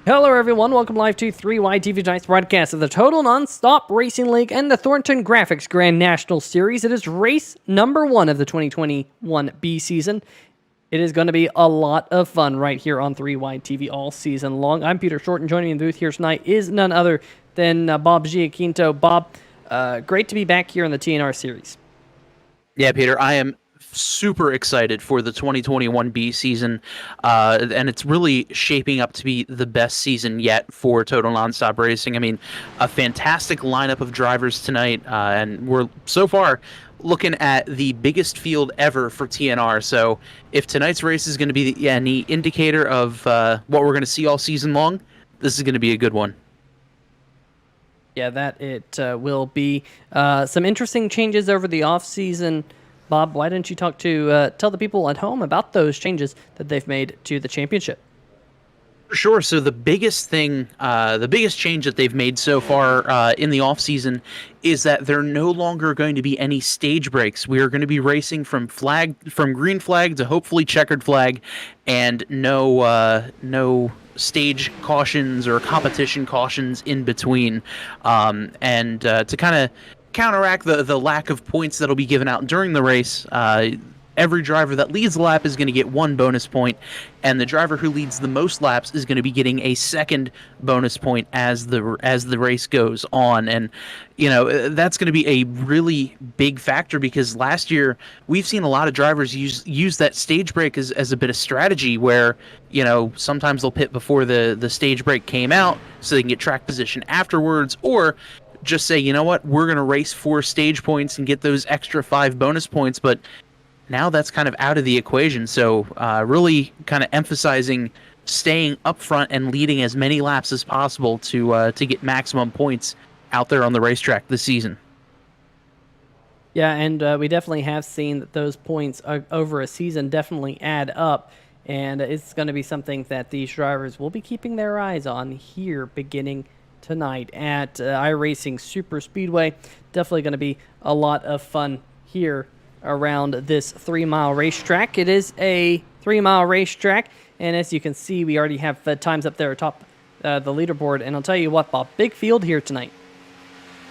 Hello everyone, welcome live to 3YTV tonight's broadcast of the Total Non-Stop Racing League and the Thornton Graphix Grand National Series. It is race number 1 of the 2021 B season. It is going to be a lot of fun right here on 3YTV all season long. I'm Peter Shorten. Joining me in the booth here tonight is none other than Bob Giaquinto. Bob, great to be back here in the TNR series. Yeah, Peter, I am super excited for the 2021 B season, and it's really shaping up to be the best season yet for Total Nonstop Racing. I mean, a fantastic lineup of drivers tonight, and we're so far looking at the biggest field ever for TNR. So if tonight's race is going to be any indicator of what we're going to see all season long, this is going to be a good one. Yeah, that it will be. Some interesting changes over the off-season. Bob, why don't you tell the people at home about those changes that they've made to the championship? Sure. So the biggest thing, the biggest change that they've made so far in the off season is that there are no longer going to be any stage breaks. We are going to be racing from green flag to hopefully checkered flag, and no stage cautions or competition cautions in between. And to kind of counteract the lack of points that'll be given out during the race, every driver that leads the lap is going to get 1 bonus point, and the driver who leads the most laps is going to be getting a second bonus point as the race goes on. And you know, that's going to be a really big factor, because last year we've seen a lot of drivers use that stage break as a bit of strategy, where you know, sometimes they'll pit before the stage break came out so they can get track position afterwards, or just say, you know what, we're going to race 4 stage points and get those extra 5 bonus points. But now that's kind of out of the equation. So really kind of emphasizing staying up front and leading as many laps as possible to get maximum points out there on the racetrack this season. Yeah, and we definitely have seen that those points over a season definitely add up. And it's going to be something that these drivers will be keeping their eyes on here beginning tonight at iRacing Superspeedway. Definitely going to be a lot of fun here around this 3-mile racetrack. It is a 3-mile racetrack, and as you can see, we already have times up there atop the leaderboard. And I'll tell you what, Bob, big field here tonight.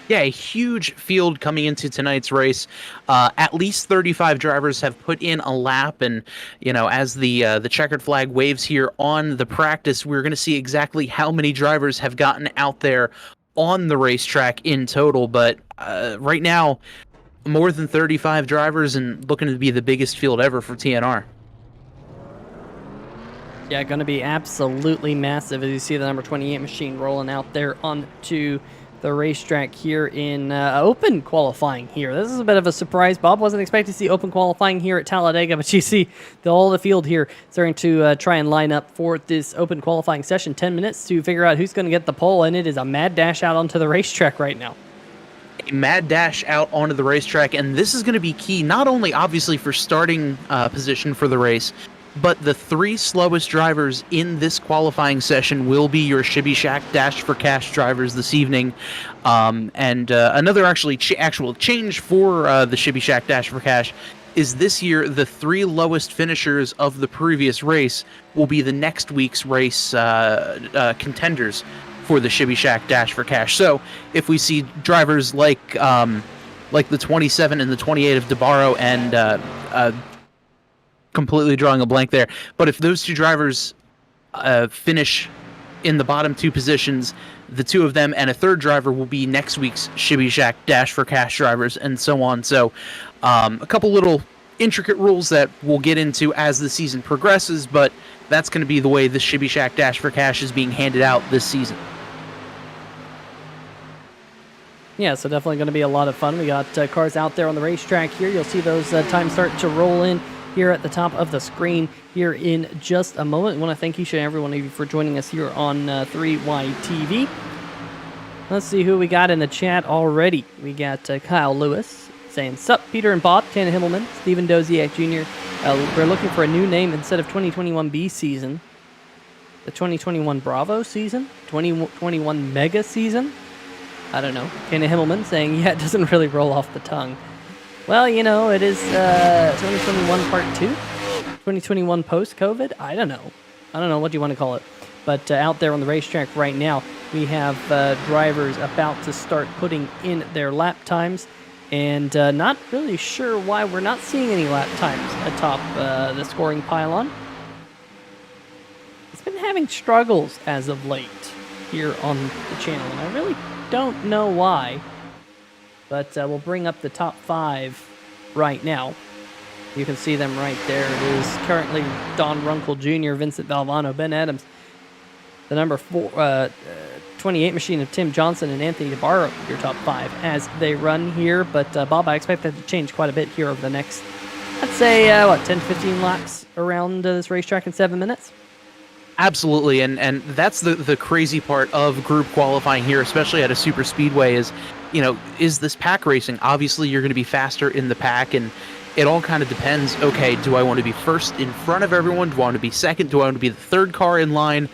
Yeah, a huge field coming into tonight's race. At least 35 drivers have put in a lap, and you know, as the checkered flag waves here on the practice, we're going to see exactly how many drivers have gotten out there on the racetrack in total. But right now, more than 35 drivers, and looking to be the biggest field ever for TNR. Yeah, going to be absolutely massive, as you see the number 28 machine rolling out there onto the racetrack here in open qualifying here. This is a bit of a surprise. Bob wasn't expecting to see open qualifying here at Talladega, but you see all the field here starting to try and line up for this open qualifying session. 10 minutes to figure out who's going to get the pole, and it is a mad dash out onto the racetrack right now. A mad dash out onto the racetrack, and this is going to be key, not only obviously for starting position for the race, but the 3 slowest drivers in this qualifying session will be your Shibby Shack Dash for Cash drivers this evening. And another actual change for the Shibby Shack Dash for Cash is this year the 3 lowest finishers of the previous race will be the next week's race contenders for the Shibby Shack Dash for Cash. So if we see drivers like the 27 and the 28 of DeBarro and completely drawing a blank there, but if those 2 drivers finish in the bottom 2 positions, the 2 of them and a 3rd driver will be next week's Shibby Shack Dash for Cash drivers, and so on. So a couple little intricate rules that we'll get into as the season progresses, but that's going to be the way the Shibby Shack Dash for Cash is being handed out this season. Yeah, so definitely going to be a lot of fun. We got cars out there on the racetrack here. You'll see those times start to roll in here at the top of the screen here in just a moment. I want to thank each and every one of you for joining us here on 3YTV. Let's see who we got in the chat already. We got Kyle Lewis saying, "Sup, Peter and Bob, Tanner Himmelman, Stephen Doziak Jr. We're looking for a new name instead of 2021 B season. The 2021 Bravo season? 2021 Mega season? I don't know." Tanner Himmelman saying, "Yeah, it doesn't really roll off the tongue." Well, you know, it is 2021 Part 2? 2021 post-COVID? I don't know. What do you want to call it? But out there on the racetrack right now, we have drivers about to start putting in their lap times, and not really sure why we're not seeing any lap times atop the scoring pylon. It's been having struggles as of late here on the channel, and I really don't know why. But we'll bring up the top 5 right now. You can see them right there. It is currently Don Rumpkel Jr., Vincent Valvano, Ben Adams, the number 28 machine of Tim Johnson and Anthony DeBarro, your top 5 as they run here. But Bob, I expect that to change quite a bit here over the next, I'd say, 10, 15 laps around this racetrack in 7 minutes. Absolutely, and that's the crazy part of group qualifying here, especially at a super speedway, is, you know, is this pack racing? Obviously, you're going to be faster in the pack, and it all kind of depends. Okay, do I want to be first in front of everyone? Do I want to be second? Do I want to be the third car in line?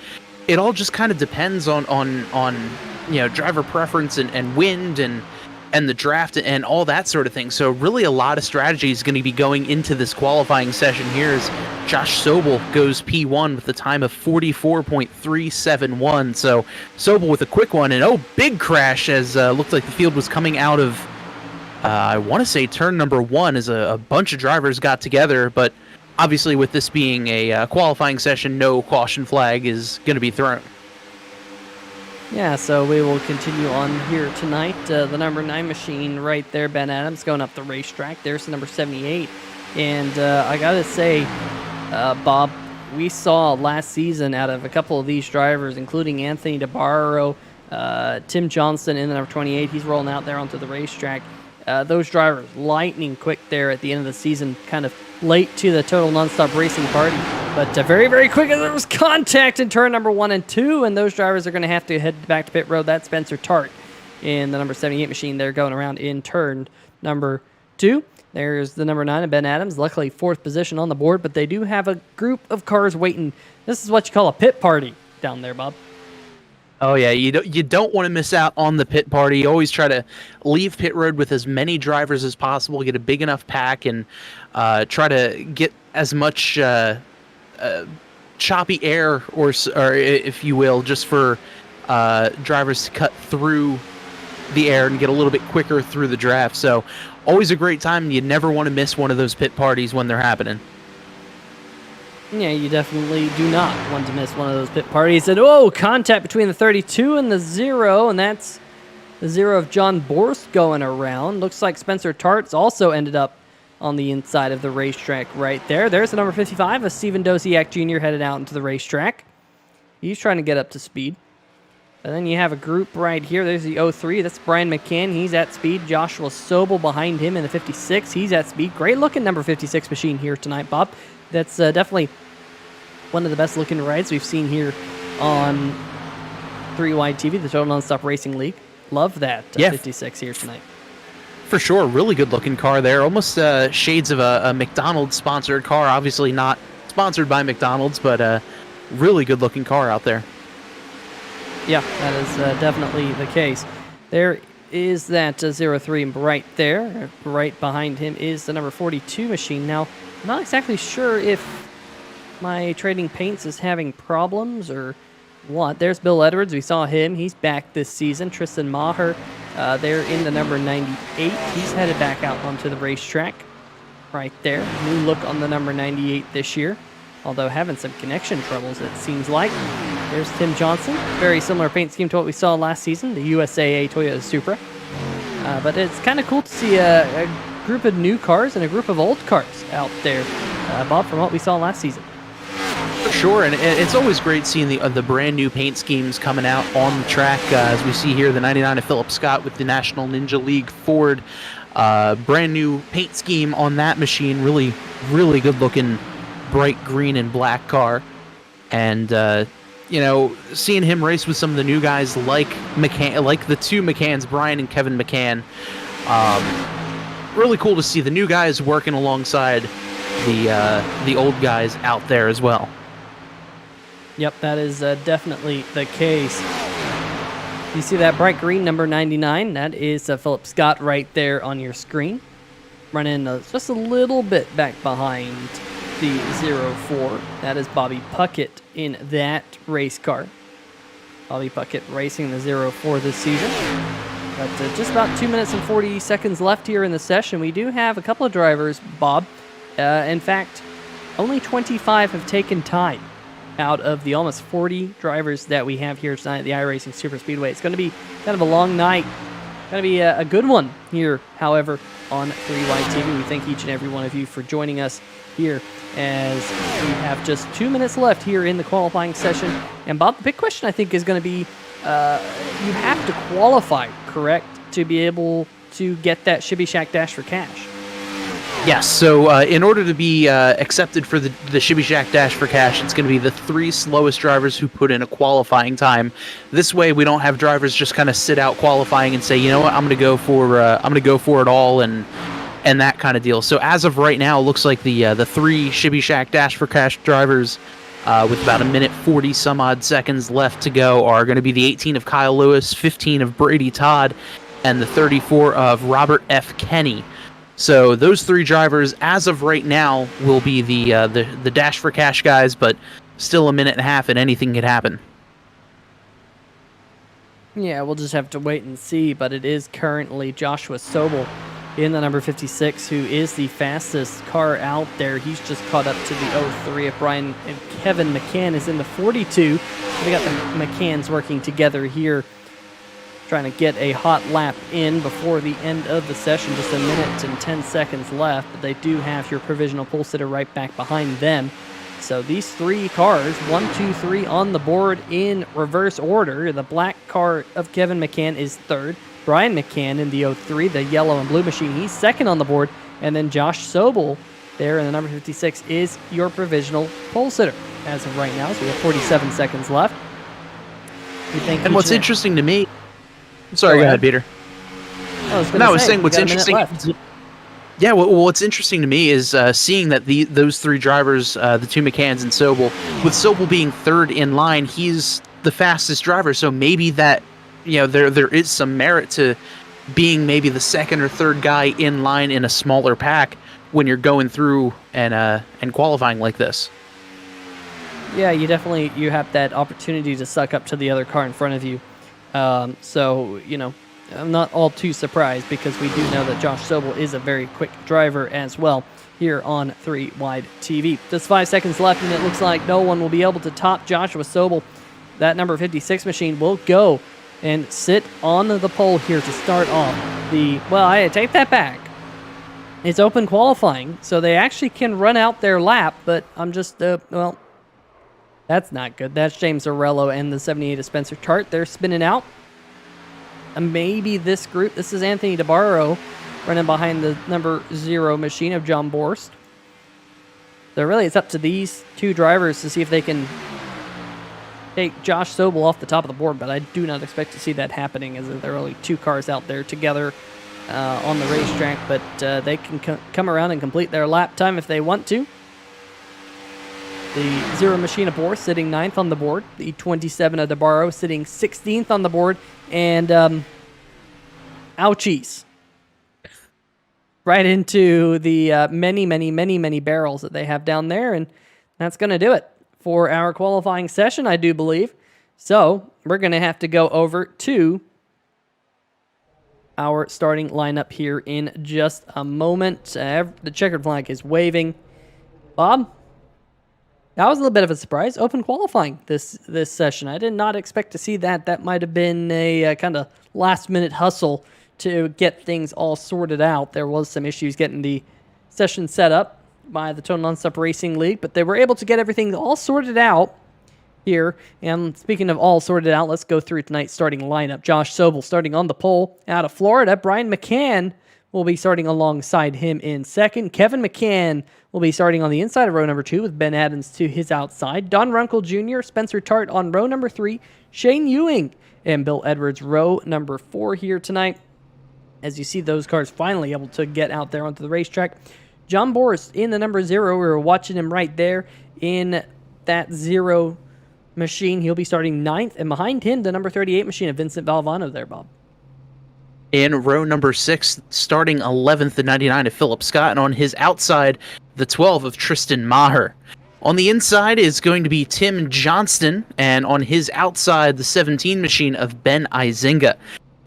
It all just kind of depends on you know, driver preference and wind and the draft and all that sort of thing. So really a lot of strategy is going to be going into this qualifying session here as Josh Sobel goes P1 with a time of 44.371. So Sobel with a quick one, and big crash as looked like the field was coming out of, I want to say turn number 1 as a bunch of drivers got together, but obviously with this being a qualifying session, no caution flag is going to be thrown. Yeah, so we will continue on here tonight. The number 9 machine right there, Ben Adams, going up the racetrack. There's the number 78. And I got to say, Bob, we saw last season out of a couple of these drivers, including Anthony DeBarro, Tim Johnson in the number 28. He's rolling out there onto the racetrack. Those drivers, lightning quick there at the end of the season, kind of late to the total nonstop racing party. But very, very quick, there was contact in turn number 1 and 2, and those drivers are going to have to head back to pit road. That's Spencer Tart in the number 78 machine. They're going around in turn number 2. There's the number 9 of Ben Adams, luckily 4th position on the board, but they do have a group of cars waiting. This is what you call a pit party down there, Bob. Oh yeah, you don't want to miss out on the pit party. You always try to leave pit road with as many drivers as possible, get a big enough pack, and try to get as much choppy air, or if you will, just for drivers to cut through the air and get a little bit quicker through the draft. So always a great time. You never want to miss one of those pit parties when they're happening. Yeah, you definitely do not want to miss one of those pit parties. And contact between the 32 and the 0, and that's the 0 of John Borst going around. Looks like Spencer Tart's also ended up on the inside of the racetrack right there. There's the number 55 of Steven Dosiak Jr. headed out into the racetrack. He's trying to get up to speed. And then you have a group right here. There's the 03. That's Brian McCann. He's at speed. Joshua Sobel behind him in the 56. He's at speed. Great looking number 56 machine here tonight, Bob. That's definitely one of the best looking rides we've seen here on 3 Wide TV, the Total Nonstop Racing League. Love that 56 here tonight. For sure, really good looking car there. Almost shades of a McDonald's sponsored car. Obviously not sponsored by McDonald's, but really good looking car out there. Yeah, that is definitely the case. There is that 03 right there. Right behind him is the number 42 machine. Now, I'm not exactly sure if my Trading Paints is having problems or what. There's Bill Edwards. We saw him. He's back this season. Tristan Maher, they're in the number 98. He's headed back out onto the racetrack right there. New look on the number 98 this year, although having some connection troubles, it seems like. There's Tim Johnson. Very similar paint scheme to what we saw last season, the USAA Toyota Supra. But it's kind of cool to see a group of new cars and a group of old cars out there, Bob, from what we saw last season. For sure, and it's always great seeing the brand new paint schemes coming out on the track. As we see here, the 99 of Philip Scott with the National Ninja League Ford. Brand new paint scheme on that machine. Really, really good looking bright green and black car. And, seeing him race with some of the new guys like McCann, like the two McCanns, Brian and Kevin McCann. Really cool to see the new guys working alongside the old guys out there as well. Yep, that is definitely the case. You see that bright green number 99? That is Philip Scott right there on your screen. Running just a little bit back behind the 04. That is Bobby Puckett in that race car. Bobby Puckett racing the 04 this season. But just about 2 minutes and 40 seconds left here in the session. We do have a couple of drivers, Bob. In fact, only 25 have taken time out of the almost 40 drivers that we have here tonight at the iRacing Superspeedway. It's going to be kind of a long night. Going to be a good one here, however, on 3Wide TV. We thank each and every one of you for joining us here as we have just 2 minutes left here in the qualifying session. And Bob, the big question I think is going to be, you have to qualify, correct, to be able to get that Shibby Shack Dash for cash? Yes, so in order to be accepted for the Shibby Shack Dash for cash, it's going to be the 3 slowest drivers who put in a qualifying time. This way, we don't have drivers just kind of sit out qualifying and say, you know what, I'm going to go for it all and that kind of deal. So as of right now, it looks like the 3 Shibby Shack Dash for cash drivers with about 1:40 some odd seconds left to go are going to be the 18 of Kyle Lewis, 15 of Brady Todd, and the 34 of Robert F. Kenny. So those 3 drivers, as of right now, will be the Dash for Cash guys, but still 1.5 minutes and anything could happen. Yeah, we'll just have to wait and see, but it is currently Joshua Sobel in the number 56, who is the fastest car out there. He's just caught up to the 03 of Brian, and Kevin McCann is in the 42. We got the McCanns working together here, trying to get a hot lap in before the end of the session. Just 1 minute and 10 seconds left, but they do have your provisional pole sitter right back behind them. So these 3 cars, 1, 2, 3 on the board in reverse order. The black car of Kevin McCann is 3rd. Brian McCann in the 03, the yellow and blue machine, he's 2nd on the board. And then Josh Sobel there in the number 56 is your provisional pole sitter as of right now. So we have 47 seconds left. And what's interesting to me... Sorry, go ahead, Peter. I was saying what's interesting... Yeah, what's interesting to me is seeing that those 3 drivers, the 2 McCanns and Sobel, with Sobel being 3rd in line, he's the fastest driver. So maybe that, there is some merit to being maybe the 2nd or 3rd guy in line in a smaller pack when you're going through and qualifying like this. Yeah, you have that opportunity to suck up to the other car in front of you. So, I'm not all too surprised because we do know that Josh Sobel is a very quick driver as well here on 3Wide TV. Just 5 seconds left, and it looks like no one will be able to top Joshua Sobel. That number 56 machine will go and sit on the pole here to start off I take that back. It's open qualifying, so they actually can run out their lap, but I'm just, that's not good. That's James Arello and the 78 of Spencer Tart. They're spinning out. And maybe this group, this is Anthony DeBarro running behind the number 0 machine of John Borst. So really it's up to these 2 drivers to see if they can take Josh Sobel off the top of the board, but I do not expect to see that happening as there are only 2 cars out there together on the racetrack, but they can come around and complete their lap time if they want to. The 0 machine of Borst sitting 9th on the board. The 27 of DeBarro sitting 16th on the board. And, ouchies. Right into the many barrels that they have down there. And that's going to do it for our qualifying session, I do believe. So, we're going to have to go over to our starting lineup here in just a moment. The checkered flag is waving. Bob? That was a little bit of a surprise. Open qualifying this session. I did not expect to see that. That might have been a kind of last-minute hustle to get things all sorted out. There was some issues getting the session set up by the Total Nonstop Racing League, but they were able to get everything all sorted out here. And speaking of all sorted out, let's go through tonight's starting lineup. Josh Sobel starting on the pole out of Florida. Brian McCann will be starting alongside him in 2nd. Kevin McCann will be starting on the inside of row number 2 with Ben Adams to his outside. Don Rumpkel Jr., Spencer Tart on row number 3. Shane Ewing and Bill Edwards row number 4 here tonight. As you see those cars finally able to get out there onto the racetrack. John Borst in the number 0. We were watching him right there in that 0 machine. He'll be starting 9th. And behind him, the number 38 machine of Vincent Valvano there, Bob. In row number 6, starting 11th and 99 of Philip Scott. And on his outside, the 12 of Tristan Maher. On the inside is going to be Tim Johnston, and on his outside, the 17 machine of Ben Isenga.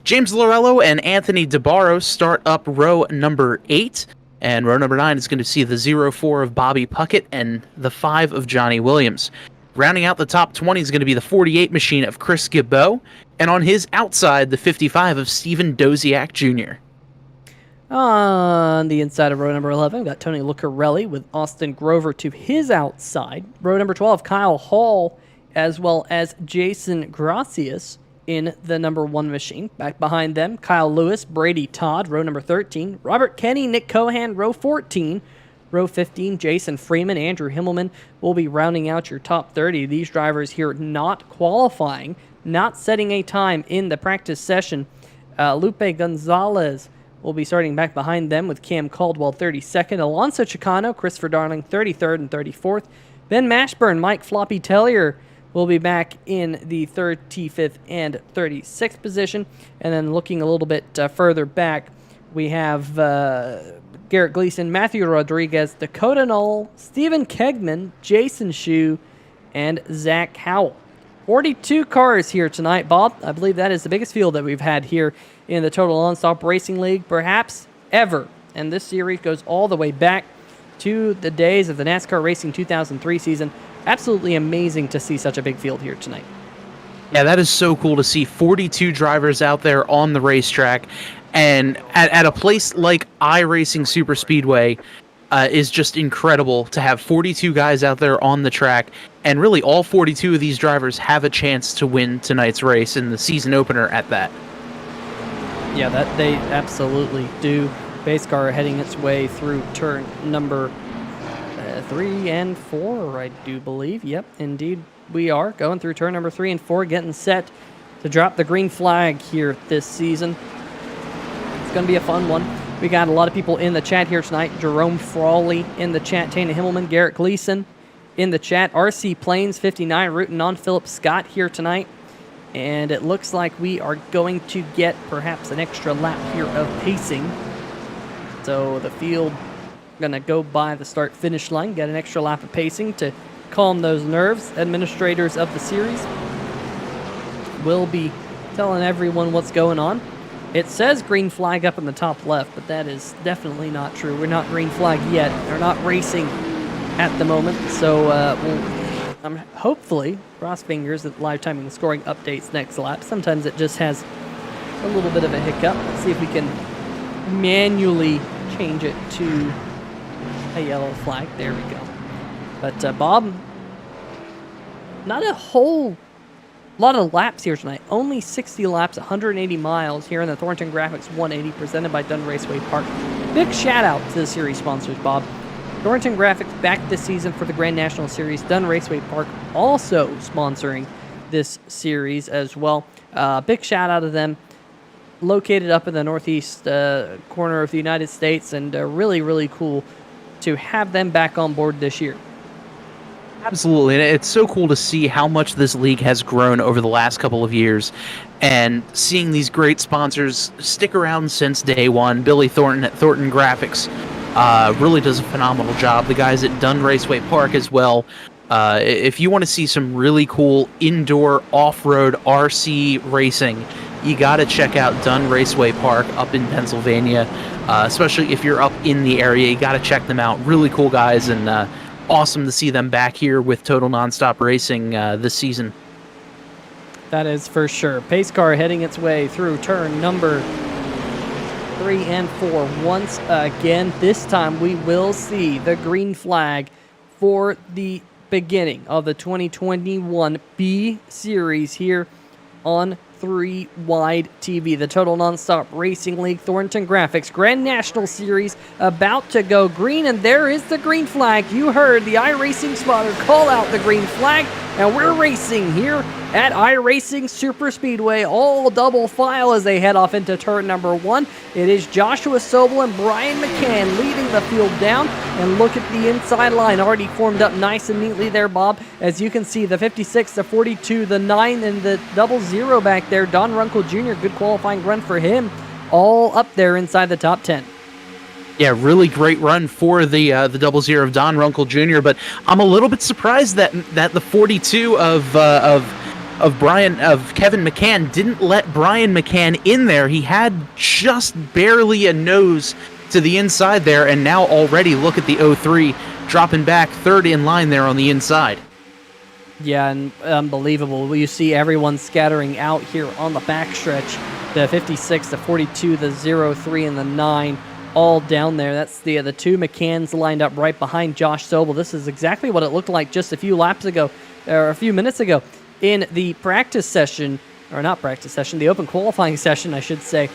James Lorello and Anthony DeBarro start up row number 8, and row number 9 is going to see the 04 of Bobby Puckett and the 5 of Johnny Williams. Rounding out the top 20 is going to be the 48 machine of Chris Gibbeau, and on his outside, the 55 of Steven Doziak Jr. On the inside of row number 11, we've got Tony Lucarelli with Austin Grover to his outside. Row number 12, Kyle Hall, as well as Jason Gracias in the number 1 machine. Back behind them, Kyle Lewis, Brady Todd, row number 13. Robert Kenny, Nick Cohan, row 14. Row 15, Jason Freeman, Andrew Himmelman will be rounding out your top 30. These drivers here not qualifying, not setting a time in the practice session. Lupe Gonzalez will be starting back behind them with Cam Caldwell 32nd. Alonso Chicano, Christopher Darling 33rd and 34th. Ben Mashburn, Mike Floppy Tellier will be back in the 35th and 36th position. And then looking a little bit further back, we have Garrett Gleason, Matthew Rodriguez, Dakota Knoll, Stephen Kegman, Jason Shue, and Zach Howell. 42 cars here tonight, Bob. I believe that is the biggest field that we've had here in the Total Nonstop Racing League, perhaps ever. And this series goes all the way back to the days of the NASCAR Racing 2003 season. Absolutely amazing to see such a big field here tonight. Yeah, that is so cool to see 42 drivers out there on the racetrack. And at a place like iRacing Superspeedway is just incredible to have 42 guys out there on the track. And really, all 42 of these drivers have a chance to win tonight's race in the season opener at that. Yeah, that they absolutely do. Base car heading its way through turn number 3 and 4, I do believe. Yep, indeed we are. Going through turn number 3 and 4, getting set to drop the green flag here this season. It's going to be a fun one. We got a lot of people in the chat here tonight. Jerome Frawley in the chat. Tana Himmelman, Garrett Gleason in the chat. RC Plains 59 rooting on Philip Scott here tonight. And it looks like we are going to get perhaps an extra lap here of pacing. So the field going to go by the start-finish line, get an extra lap of pacing to calm those nerves. Administrators of the series will be telling everyone what's going on. It says green flag up in the top left, but that is definitely not true. We're not green flag yet. They're not racing at the moment. So hopefully, cross fingers that live timing and scoring updates next lap. Sometimes it just has a little bit of a hiccup. Let's see if we can manually change it to a yellow flag. There we go. But Bob, not a whole lot of laps here tonight. Only 60 laps, 180 miles here in the Thornton Graphix 180 presented by Dunn Raceway Park. Big shout out to the series sponsors, Bob. Thornton Graphix back this season for the Grand National Series. Dunn Raceway Park also sponsoring this series as well. Big shout out to them. Located up in the northeast corner of the United States, and really, really cool to have them back on board this year. Absolutely, and it's so cool to see how much this league has grown over the last couple of years, and seeing these great sponsors stick around since day one. Billy Thornton at Thornton Graphix really does a phenomenal job. The guys at Dunn Raceway Park as well. If you want to see some really cool indoor off-road RC racing, you got to check out Dunn Raceway Park up in Pennsylvania, especially if you're up in the area. You got to check them out. Really cool guys, and awesome to see them back here with Total Nonstop Racing this season. That is for sure. Pace car heading its way through turn number 3 and 4 once again. This time we will see the green flag for the beginning of the 2021 B Series here on 3 Wide TV. The Total Nonstop Racing League Thornton Graphix Grand National Series about to go green, and there is the green flag. You heard the iRacing spotter call out the green flag, and we're racing here at iRacing Superspeedway, all double file as they head off into turn number 1. It is Joshua Sobel and Brian McCann leading the field down, and look at the inside line already formed up nice and neatly there, Bob. As you can see, the 56, the 42, the 9, and the 00 back there. Don Rumpkel Jr., good qualifying run for him, all up there inside the top 10. Yeah, really great run for the 00 of Don Rumpkel Jr. But I'm a little bit surprised that the 42 of Kevin McCann didn't let Brian McCann in there. He had just barely a nose to the inside there, and now already look at the 03 dropping back third in line there on the inside. Yeah, and unbelievable. You see everyone scattering out here on the backstretch. The 56, the 42, the 03, and the 9 all down there. That's the two McCanns lined up right behind Josh Sobel. This is exactly what it looked like just a few laps ago, or a few minutes ago, in the practice session, or not practice session, the open qualifying session, I should say,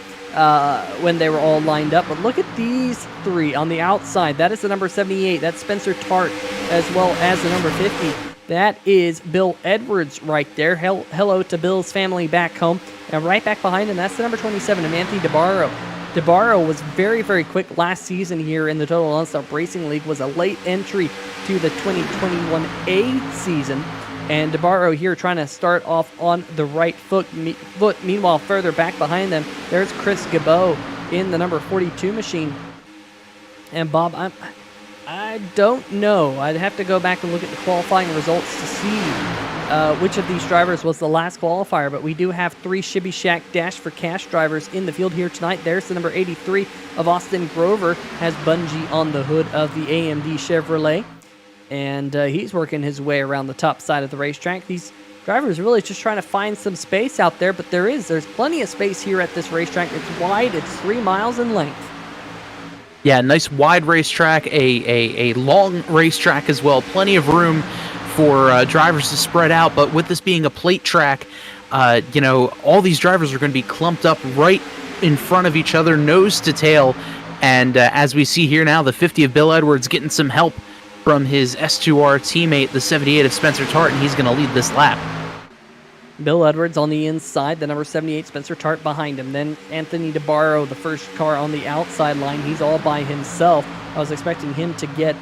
when they were all lined up. But look at these three on the outside. That is the number 78. That's Spencer Tart, as well as the number 50. That is Bill Edwards right there. Hello to Bill's family back home. And right back behind him, that's the number 27, Anthony DeBarro. DeBarro was very, very quick last season here in the Total Nonstop Racing League, was a late entry to the 2021A season. And DeBarro here trying to start off on the right foot. Meanwhile, further back behind them, there's Chris Gabot in the number 42 machine. And Bob, I don't know. I'd have to go back and look at the qualifying results to see which of these drivers was the last qualifier, but we do have 3 Shibby Shack Dash for Cash drivers in the field here tonight. There's the number 83 of Austin Grover, has Bungie on the hood of the AMD Chevrolet, and he's working his way around the top side of the racetrack. These drivers really just trying to find some space out there, but there's plenty of space here at this racetrack. It's wide, it's 3 miles in length. Yeah, nice wide racetrack, a long racetrack as well. Plenty of room for drivers to spread out, but with this being a plate track, all these drivers are going to be clumped up right in front of each other, nose to tail. And as we see here now, the 50 of Bill Edwards getting some help from his S2R teammate, the 78 of Spencer Tart, and he's going to lead this lap. Bill Edwards on the inside, the number 78, Spencer Tart behind him. Then Anthony DeBarro, the first car on the outside line. He's all by himself. I was expecting him to get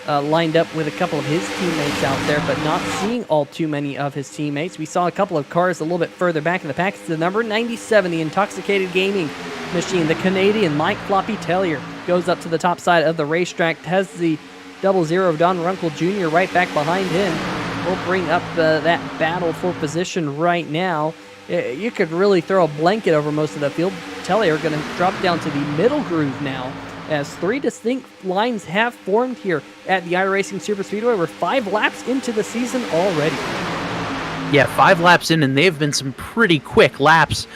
lined up with a couple of his teammates out there, but not seeing all too many of his teammates. We saw a couple of cars a little bit further back in the pack. It's the number 97, the Intoxicated Gaming machine. The Canadian Mike Floppy Tellier goes up to the top side of the racetrack, has the 00 of Don Rumpkel Jr. right back behind him. We'll bring up that battle for position right now. You could really throw a blanket over most of the field. Tellier going to drop down to the middle groove now, as 3 distinct lines have formed here at the iRacing Superspeedway. We're 5 laps into the season already. Yeah, 5 laps in, and they've been some pretty quick laps.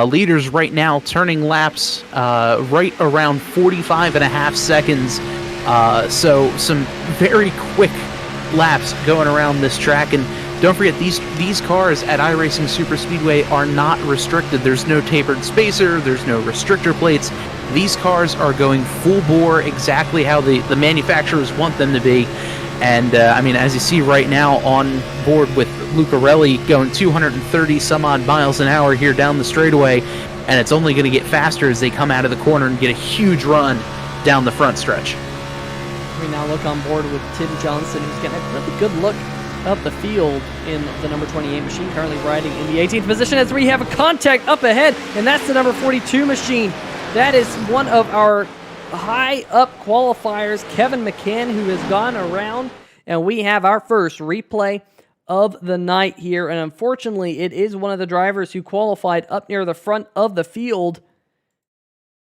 Leaders right now turning laps right around 45.5 seconds. So some very quick laps going around this track. And don't forget, these cars at iRacing Superspeedway are not restricted. There's no tapered spacer, there's no restrictor plates. These cars are going full bore, exactly how the manufacturers want them to be. And as you see right now on board with Lucarelli going 230 some odd miles an hour here down the straightaway, and it's only going to get faster as they come out of the corner and get a huge run down the front stretch. We now look on board with Tim Johnson, who's getting a really good look of the field in the number 28 machine, currently riding in the 18th position, as we have a contact up ahead, and that's the number 42 machine. That is one of our high-up qualifiers, Kevin McCann, who has gone around, and we have our first replay of the night here, and unfortunately, it is one of the drivers who qualified up near the front of the field,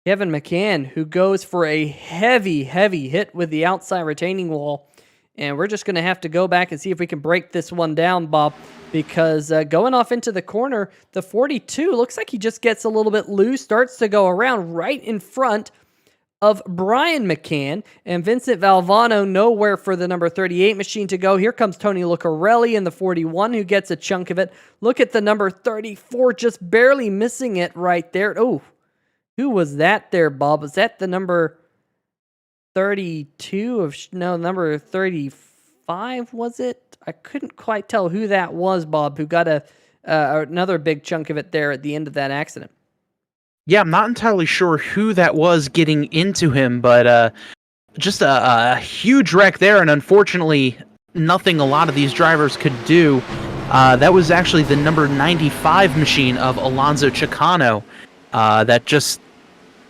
Kevin McCann, who goes for a heavy, heavy hit with the outside retaining wall. And we're just going to have to go back and see if we can break this one down, Bob, because going off into the corner, the 42 looks like he just gets a little bit loose, starts to go around right in front of Brian McCann, and Vincent Valvano nowhere for the number 38 machine to go. Here comes Tony Lucarelli in the 41, who gets a chunk of it. Look at the number 34, just barely missing it right there. Oh, who was that there, Bob? Was that the number 32 of, no, number 35, was it? I couldn't quite tell who that was, Bob, who got another big chunk of it there at the end of that accident. Yeah, I'm not entirely sure who that was getting into him, but just a huge wreck there, and unfortunately, nothing a lot of these drivers could do. That was actually the number 95 machine of Alonso Chicano that just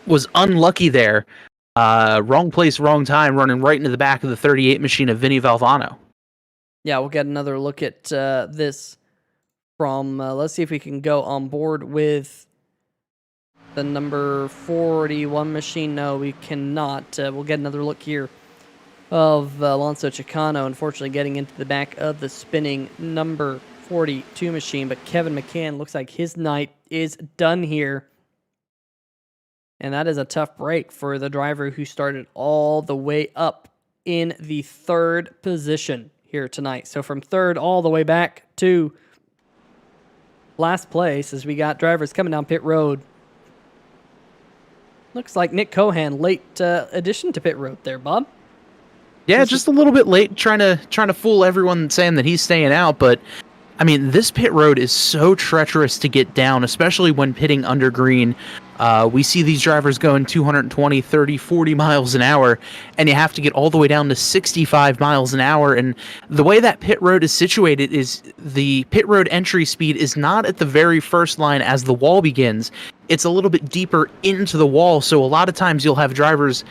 was unlucky there. Wrong place, wrong time, running right into the back of the 38 machine of Vinny Valvano. Yeah, we'll get another look at this from, let's see if we can go on board with the number 41 machine. No, we cannot. We'll get another look here of Alonso Chicano, unfortunately getting into the back of the spinning number 42 machine. But Kevin McCann looks like his night is done here. And that is a tough break for the driver who started all the way up in the third position here tonight. So from third all the way back to last place as we got drivers coming down pit road. Looks like Nick Cohan, late addition to pit road there, Bob. Yeah, just a little bit late, trying to fool everyone saying that he's staying out. But I mean, this pit road is so treacherous to get down, especially when pitting under green. We see these drivers going 220, 30, 40 miles an hour, and you have to get all the way down to 65 miles an hour. And the way that pit road is situated is the pit road entry speed is not at the very first line as the wall begins. It's a little bit deeper into the wall, so a lot of times you'll have drivers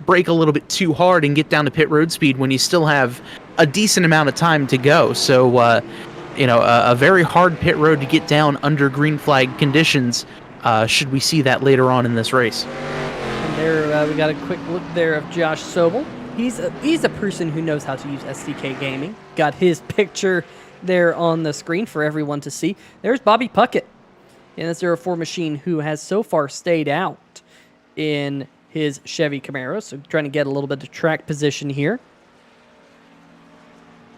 brake a little bit too hard and get down to pit road speed when you still have a decent amount of time to go. So, a very hard pit road to get down under green flag conditions. Should we see that later on in this race? And there, we got a quick look there of Josh Sobel. He's a person who knows how to use SDK Gaming. Got his picture there on the screen for everyone to see. There's Bobby Puckett in the 04 machine, who has so far stayed out in his Chevy Camaro. So trying to get a little bit of track position here.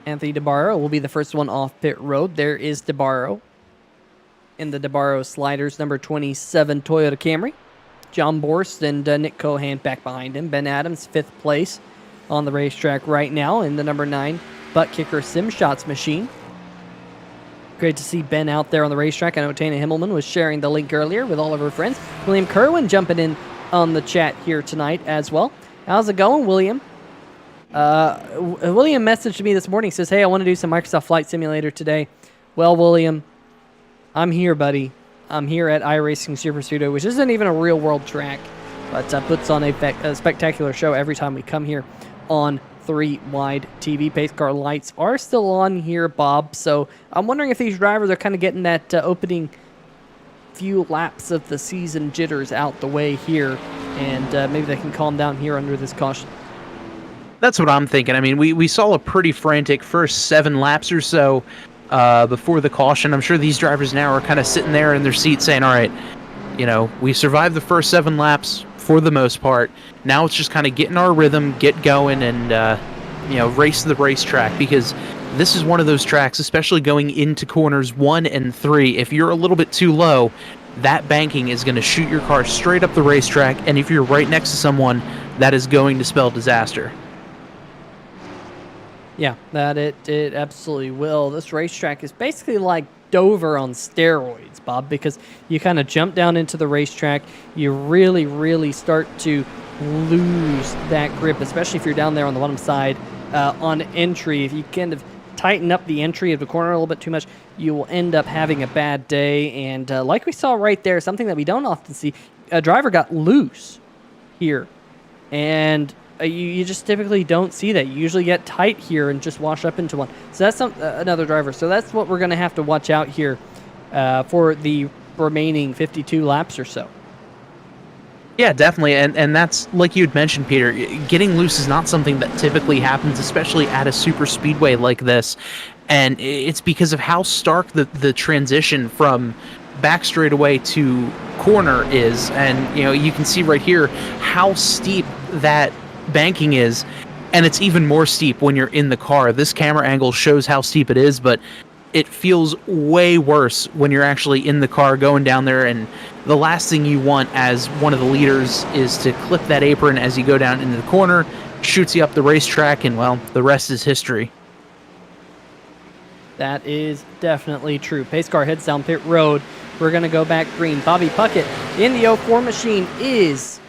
Anthony DeBarro will be the first one off pit road. There is DeBarro in the DeBarro Sliders, number 27 Toyota Camry. John Borst and Nick Cohan back behind him. Ben Adams, 5th place on the racetrack right now in the number 9 Butt Kicker Sim Shots machine. Great to see Ben out there on the racetrack. I know Tana Himmelman was sharing the link earlier with all of her friends. William Kerwin jumping in on the chat here tonight as well. How's it going, William? William messaged me this morning, says, hey, I want to do some Microsoft Flight Simulator today. Well, William, I'm here, buddy. I'm here at iRacing Superspeedway, which isn't even a real-world track, but puts on a spectacular show every time we come here on 3-wide TV. Pace car lights are still on here, Bob, so I'm wondering if these drivers are kind of getting that opening few laps of the season jitters out the way here, and maybe they can calm down here under this caution. That's what I'm thinking. I mean, we saw a pretty frantic first 7 laps or so before the caution. I'm sure these drivers now are kind of sitting there in their seats saying, all right, we survived the first 7 laps for the most part. Now it's just kind of getting our rhythm, get going, and, race the racetrack, because this is one of those tracks, especially going into corners 1 and 3. If you're a little bit too low, that banking is going to shoot your car straight up the racetrack, and if you're right next to someone, that is going to spell disaster. Yeah, that it absolutely will. This racetrack is basically like Dover on steroids, Bob, because you kind of jump down into the racetrack, you really, really start to lose that grip, especially if you're down there on the bottom side on entry. If you kind of tighten up the entry of the corner a little bit too much, you will end up having a bad day. And like we saw right there, something that we don't often see, a driver got loose here, and you just typically don't see that. You usually get tight here and just wash up into one. So that's another driver. So that's what we're going to have to watch out here for the remaining 52 laps or so. Yeah, definitely. And that's, like you'd mentioned, Peter, getting loose is not something that typically happens, especially at a super speedway like this. And it's because of how stark the transition from back straightaway to corner is. And, you can see right here how steep that banking is, and it's even more steep when you're in the car. This camera angle shows how steep it is, but it feels way worse when you're actually in the car going down there, and the last thing you want as one of the leaders is to clip that apron as you go down into the corner, shoots you up the racetrack, and, well, the rest is history. That is definitely true. Pace car heads down pit road. We're going to go back green. Bobby Puckett in the 04 machine is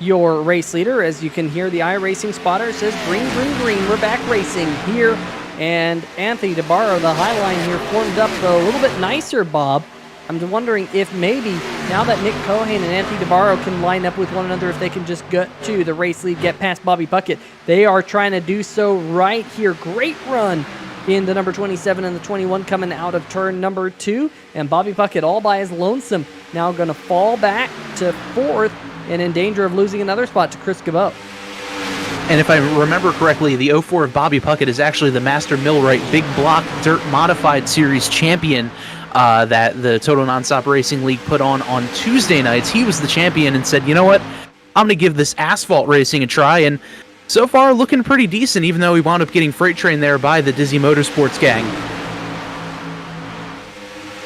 your race leader. As you can hear, the iRacing spotter says green, green, green. We're back racing here. And Anthony DeBarro, the high line here, formed up a little bit nicer, Bob. I'm just wondering if maybe now that Nick Cohen and Anthony DeBarro can line up with one another, if they can just get to the race lead, get past Bobby Puckett. They are trying to do so right here. Great run in the number 27 and the 21 coming out of turn number 2. And Bobby Puckett all by his lonesome now going to fall back to 4th and in danger of losing another spot to Chris Cabot. And if I remember correctly, the 04 of Bobby Puckett is actually the Master Millwright Big Block Dirt Modified Series champion that the Total Nonstop Racing League put on Tuesday nights. He was the champion and said, you know what, I'm going to give this asphalt racing a try. And so far, looking pretty decent, even though he wound up getting freight trained there by the Dizzy Motorsports gang.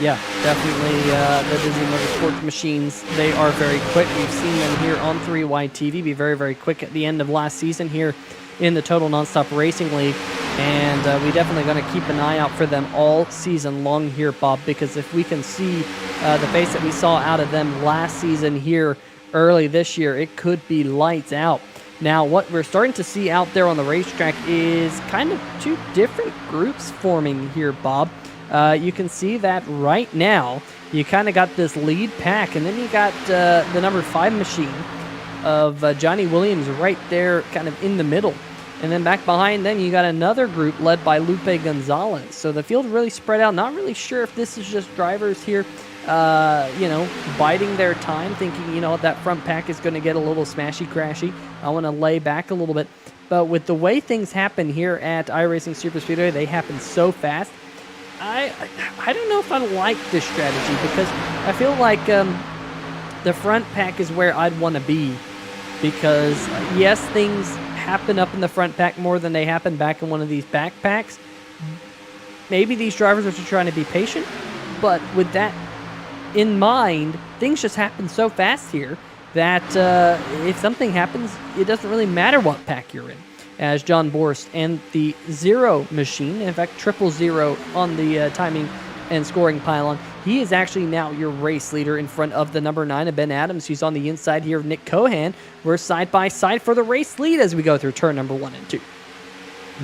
Yeah, definitely the Dizzy Motorsports machines, they are very quick. We've seen them here on 3YTV be very, very quick at the end of last season here in the Total Nonstop Racing League. And we definitely going to keep an eye out for them all season long here, Bob, because if we can see the pace that we saw out of them last season here early this year, it could be lights out. Now, what we're starting to see out there on the racetrack is kind of two different groups forming here, Bob. You can see that right now, you kind of got this lead pack, and then you got the number 5 machine of Johnny Williams right there kind of in the middle. And then back behind them, you got another group led by Lupe Gonzalez. So the field really spread out. Not really sure if this is just drivers here, biding their time, thinking, that front pack is going to get a little smashy-crashy. I want to lay back a little bit. But with the way things happen here at iRacing Superspeedway, they happen so fast. I don't know if I like this strategy, because I feel like the front pack is where I'd want to be. Because, yes, things happen up in the front pack more than they happen back in one of these backpacks. Maybe these drivers are just trying to be patient, but with that in mind, things just happen so fast here that if something happens, it doesn't really matter what pack you're in. As John Borst and the 0 machine, in fact, 000 on the timing and scoring pylon, he is actually now your race leader in front of the number 9 of Ben Adams, who's on the inside here of Nick Cohan. We're side by side for the race lead as we go through turn number 1 and 2.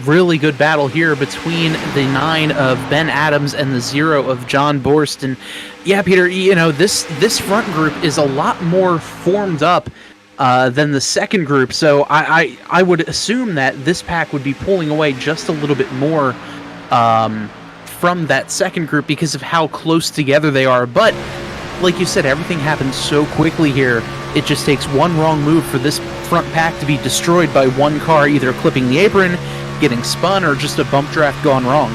Really good battle here between the 9 of Ben Adams and the 0 of John Borst. And yeah, Peter, this front group is a lot more formed up than the second group. So I would assume that this pack would be pulling away just a little bit more from that second group because of how close together they are. But like you said, everything happens so quickly here. It just takes one wrong move for this front pack to be destroyed by one car either clipping the apron, getting spun, or just a bump draft gone wrong.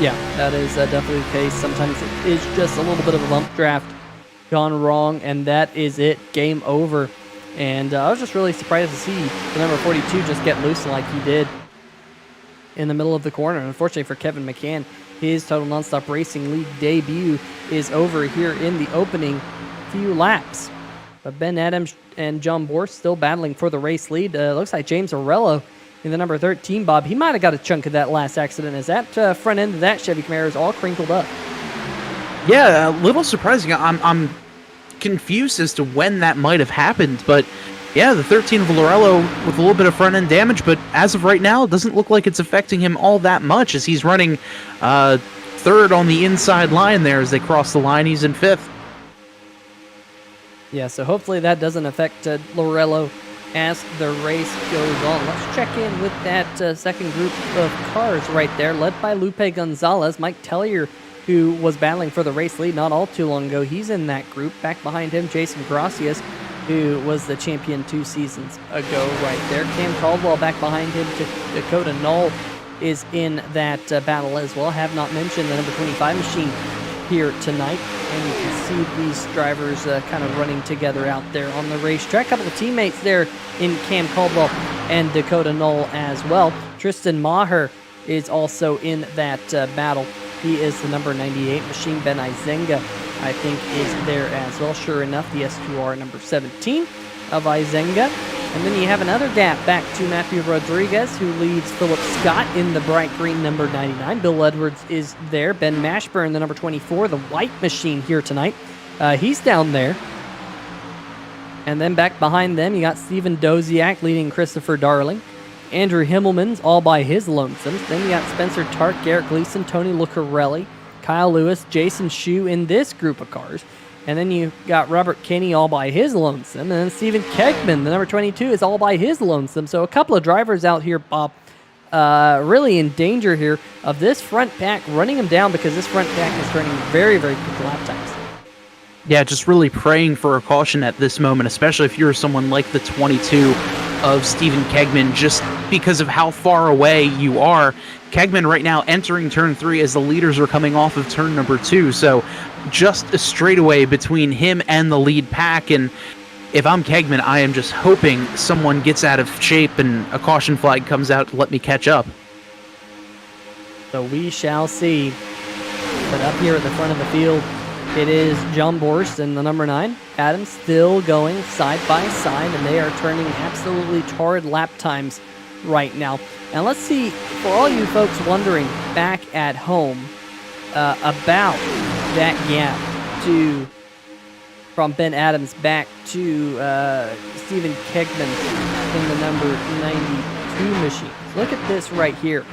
Yeah, that is definitely the case. Sometimes it is just a little bit of a bump draft gone wrong, and that is it. Game over. And I was just really surprised to see the number 42 just get loose like he did in the middle of the corner. Unfortunately for Kevin McCann, his Total Nonstop Racing League debut is over here in the opening few laps. But Ben Adams and John Borst still battling for the race lead. Looks like James Arello in the number 13, Bob. He might have got a chunk of that last accident, as that front end of that Chevy Camaro is all crinkled up. Yeah, a little surprising. I'm confused as to when that might have happened, but yeah, the 13 of Lorello with a little bit of front end damage, but as of right now, it doesn't look like it's affecting him all that much, as he's running third on the inside line there as they cross the line. He's in 5th. Yeah, so hopefully that doesn't affect Lorello as the race goes on. Let's check in with that second group of cars right there, led by Lupe Gonzalez. Mike Tellier, who was battling for the race lead not all too long ago, he's in that group. Back behind him, Jason Gracias, who was the champion 2 seasons ago right there. Cam Caldwell back behind him. Dakota Knoll is in that battle as well. Have not mentioned the number 25 machine here tonight. And you can see these drivers kind of running together out there on the racetrack. A couple of teammates there in Cam Caldwell and Dakota Knoll as well. Tristan Maher is also in that battle. He is the number 98 machine. Ben Isenga, I think, is there as well. Sure enough, the S2R number 17 of Isenga. And then you have another gap back to Matthew Rodriguez, who leads Philip Scott in the bright green number 99. Bill Edwards is there. Ben Mashburn, the number 24, the white machine here tonight. He's down there. And then back behind them, you got Steven Doziak leading Christopher Darling. Andrew Himmelman's all by his lonesome. Then you got Spencer Tark, Garrett Gleason, Tony Lucarelli, Kyle Lewis, Jason Shue in this group of cars. And then you got Robert Kinney all by his lonesome. And then Steven Kegman, the number 22, is all by his lonesome. So a couple of drivers out here, Bob, really in danger here of this front pack running them down, because this front pack is turning very, very quick lap times. Yeah, just really praying for a caution at this moment, especially if you're someone like the 22 of Steven Kegman, just because of how far away you are. Kegman right now entering turn 3 as the leaders are coming off of turn number 2, so just a straightaway between him and the lead pack. And if I'm Kegman, I am just hoping someone gets out of shape and a caution flag comes out to let me catch up. So we shall see. But up here at the front of the field, it is John Borst and the number 9, Adams, still going side by side, and they are turning absolutely torrid lap times right now. And let's see, for all you folks wondering back at home about that gap from Ben Adams back to Steven Kegman in the number 92 machine. Look at this right here.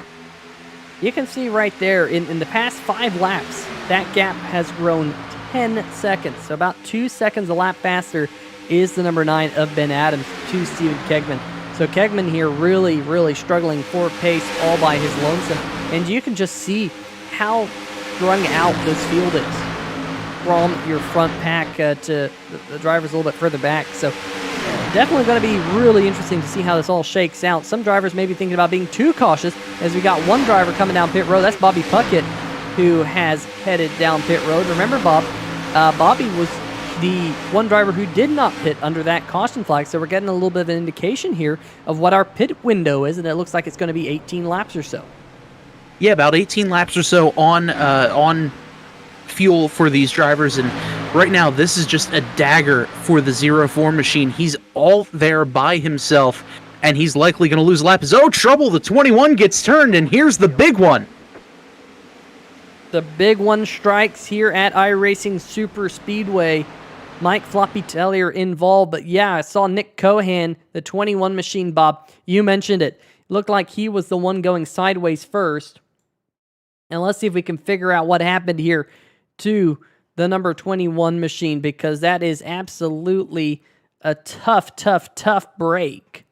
You can see right there, in the past 5 laps, that gap has grown 10 seconds. So about 2 seconds a lap faster is the number 9 of Ben Adams to Steven Kegman. So Kegman here really, really struggling for pace all by his lonesome. And you can just see how strung out this field is from your front pack to the drivers a little bit further back. So definitely going to be really interesting to see how this all shakes out. Some drivers may be thinking about being too cautious, as we got one driver coming down pit road. That's Bobby Puckett, who has headed down pit road. Remember, Bob, Bobby was the one driver who did not pit under that caution flag, so we're getting a little bit of an indication here of what our pit window is, and it looks like it's going to be 18 laps or so. Yeah, about 18 laps or so on fuel for these drivers, and right now this is just a dagger for the 04 machine. He's all there by himself, and he's likely going to lose a lap. Oh, trouble! The 21 gets turned, and here's the big one. The big one strikes here at iRacing Superspeedway. Mike Floppy Tellier involved, but yeah, I saw Nick Cohan, the 21 machine, Bob. You mentioned it. Looked like he was the one going sideways first. And let's see if we can figure out what happened here to the number 21 machine, because that is absolutely a tough break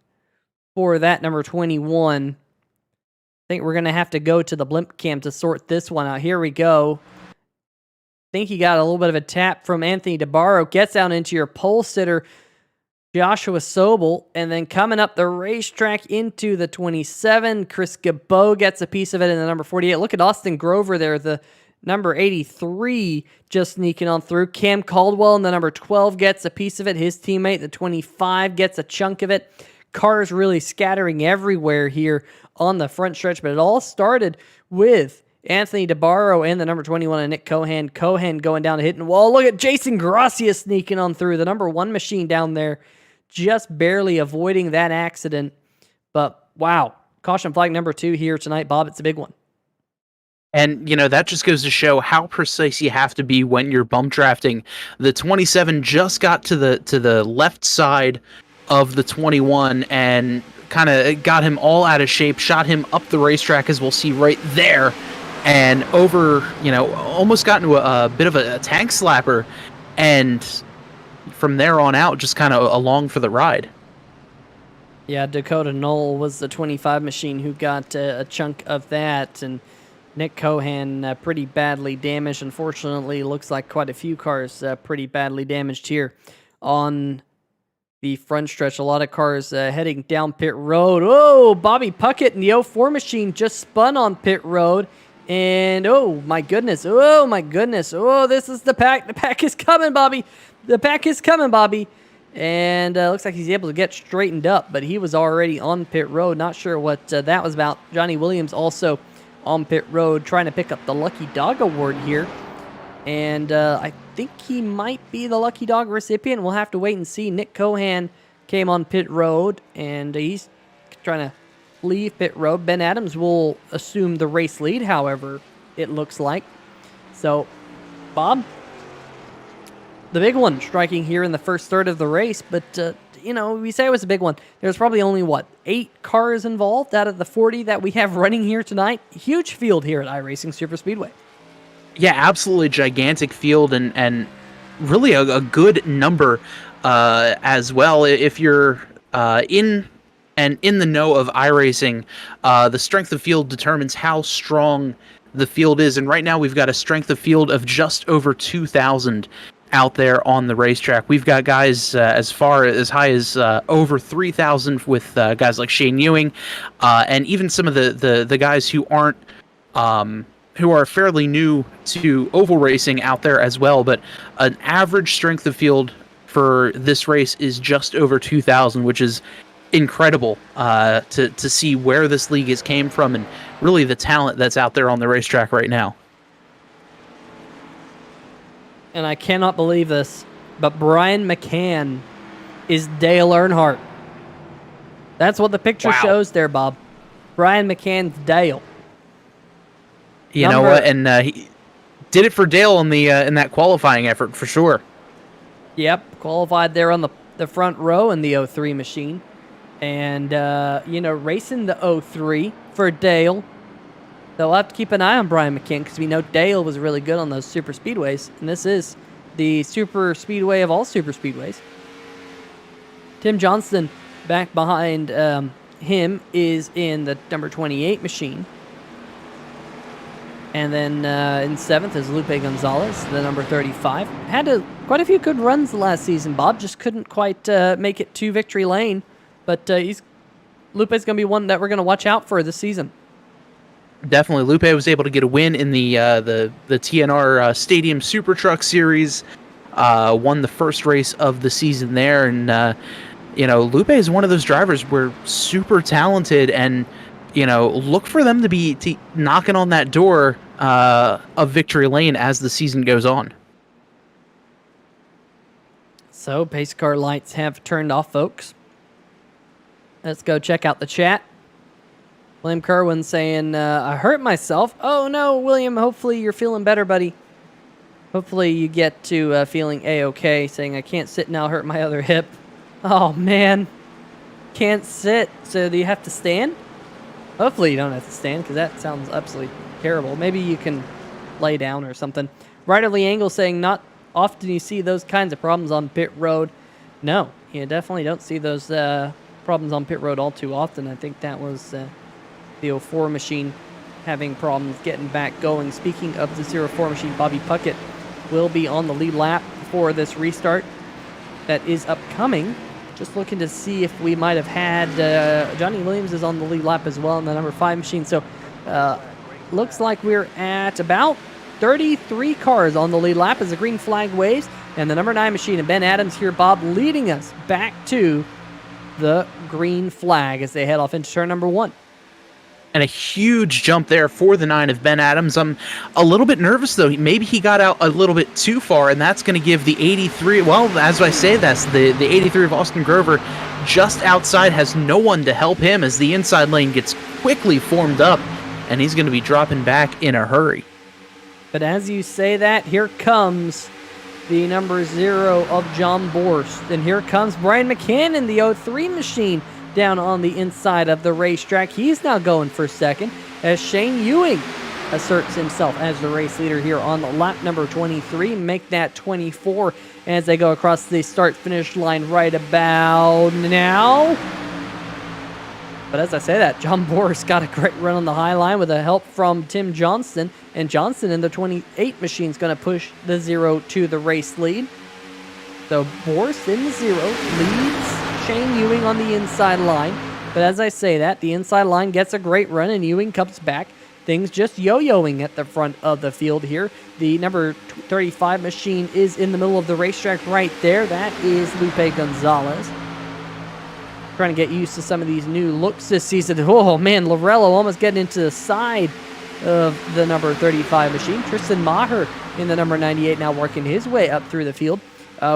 for that number 21. I think we're going to have to go to the blimp cam to sort this one out. Here we go. I think he got a little bit of a tap from Anthony DeBarro. Gets out into your pole sitter, Joshua Sobel. And then coming up the racetrack into the 27, Chris Gabot gets a piece of it in the number 48. Look at Austin Grover there, the number 83, just sneaking on through. Cam Caldwell in the number 12 gets a piece of it. His teammate, the 25, gets a chunk of it. Cars really scattering everywhere here on the front stretch, but it all started with Anthony DeBarro and the number 21 and Nick Cohan. Cohan going down to hitting the wall. Look at Jason Gracia sneaking on through. The number 1 machine down there just barely avoiding that accident. But wow, caution flag number 2 here tonight, Bob. It's a big one. And, you know, that just goes to show how precise you have to be when you're bump drafting. The 27 just got to the left side of the 21 and kind of got him all out of shape, shot him up the racetrack, as we'll see right there, and over, you know, almost got into a bit of a tank slapper, and from there on out, just kind of along for the ride. Yeah, Dakota Knoll was the 25 machine who got a chunk of that, and Nick Cohan pretty badly damaged. Unfortunately, looks like quite a few cars pretty badly damaged here on the front stretch. A lot of cars heading down pit road. Oh, Bobby Puckett and the 04 machine just spun on pit road. And oh my goodness. Oh my goodness. Oh, this is the pack. The pack is coming, Bobby. The pack is coming, Bobby. And looks like he's able to get straightened up, but he was already on pit road. Not sure what that was about. Johnny Williams also on pit road trying to pick up the Lucky Dog Award here. And I think he might be the Lucky Dog recipient. We'll have to wait and see. Nick Cohan came on pit road, and he's trying to leave pit road. Ben Adams will assume the race lead, however, it looks like. So, Bob, the big one striking here in the first third of the race. But, you know, we say it was a big one. There's probably only, 8 cars involved out of the 40 that we have running here tonight. Huge field here at iRacing Superspeedway. Yeah, absolutely gigantic field and really a good number as well. If you're in the know of iRacing, the strength of field determines how strong the field is. And right now we've got a strength of field of just over 2,000 out there on the racetrack. We've got guys as high as over 3,000 with guys like Shane Ewing, and even some of the guys who are fairly new to oval racing out there as well. But an average strength of field for this race is just over 2,000, which is incredible to see where this league has came from and really the talent that's out there on the racetrack right now. And I cannot believe this, but Brian McCann is Dale Earnhardt. That's what the picture shows there, Bob. Brian McCann's Dale. You know what? And he did it for Dale in that qualifying effort for sure. Yep, qualified there on the front row in the 03 machine. And, racing the 03 for Dale. They'll have to keep an eye on Brian McCann because we know Dale was really good on those super speedways. And this is the super speedway of all super speedways. Tim Johnston back behind him is in the number 28 machine. And then in 7th is Lupe Gonzalez, the number 35. Had quite a few good runs last season, Bob. Just couldn't quite make it to victory lane. But Lupe's going to be one that we're going to watch out for this season. Definitely. Lupe was able to get a win in the TNR Stadium Super Truck Series. Won the first race of the season there. And, Lupe is one of those drivers where super talented and, look for them to be knocking on that door of victory lane as the season goes on. So, pace car lights have turned off, folks. Let's go check out the chat. William Kerwin saying, I hurt myself. Oh, no, William, hopefully you're feeling better, buddy. Hopefully you get to feeling A-okay, saying, I can't sit now, hurt my other hip. Oh, man. Can't sit. So do you have to stand? Hopefully you don't have to stand, because that sounds absolutely terrible. Maybe you can lay down or something. Riderly Angle saying, not often you see those kinds of problems on pit road. No, you definitely don't see those problems on pit road all too often. I think that was the 04 machine having problems getting back going. Speaking of the 04 machine, Bobby Puckett will be on the lead lap for this restart that is upcoming. Just looking to see if we might have had Johnny Williams is on the lead lap as well in the number 5 machine. So looks like we're at about 33 cars on the lead lap as the green flag waves. And the number 9 machine and Ben Adams here, Bob, leading us back to the green flag as they head off into turn number 1. And a huge jump there for the 9 of Ben Adams. I'm a little bit nervous, though. Maybe he got out a little bit too far, and that's going to give the 83... Well, as I say, that's the 83 of Austin Grover just outside, has no one to help him as the inside lane gets quickly formed up, and he's going to be dropping back in a hurry. But as you say that, here comes the number 0 of John Borst. And here comes Brian McCann in the 03 machine down on the inside of the racetrack. He's now going for second as Shane Ewing asserts himself as the race leader here on lap number 23. Make that 24 as they go across the start-finish line right about now. But as I say that, John Borst got a great run on the high line with the help from Tim Johnston. And Johnston in the 28 machine is going to push the 0 to the race lead. So Borst in the 0 leads Shane Ewing on the inside line. But as I say that, the inside line gets a great run and Ewing comes back. Things just yo-yoing at the front of the field here. The number 35 machine is in the middle of the racetrack right there. That is Lupe Gonzalez. Trying to get used to some of these new looks this season. Oh man, Lorello almost getting into the side of the number 35 machine. Tristan Maher in the number 98 now working his way up through the field.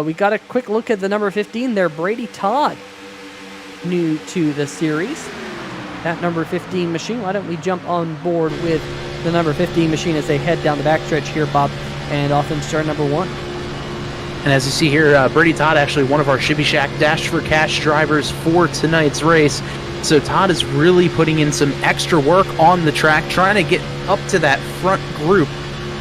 We got a quick look at the number 15 there, Brady Todd, new to the series. That number 15 machine, why don't we jump on board with the number 15 machine as they head down the backstretch here, Bob, and off into turn number 1. And as you see here, Brady Todd, actually one of our Shibby Shack Dash for Cash drivers for tonight's race. So Todd is really putting in some extra work on the track, trying to get up to that front group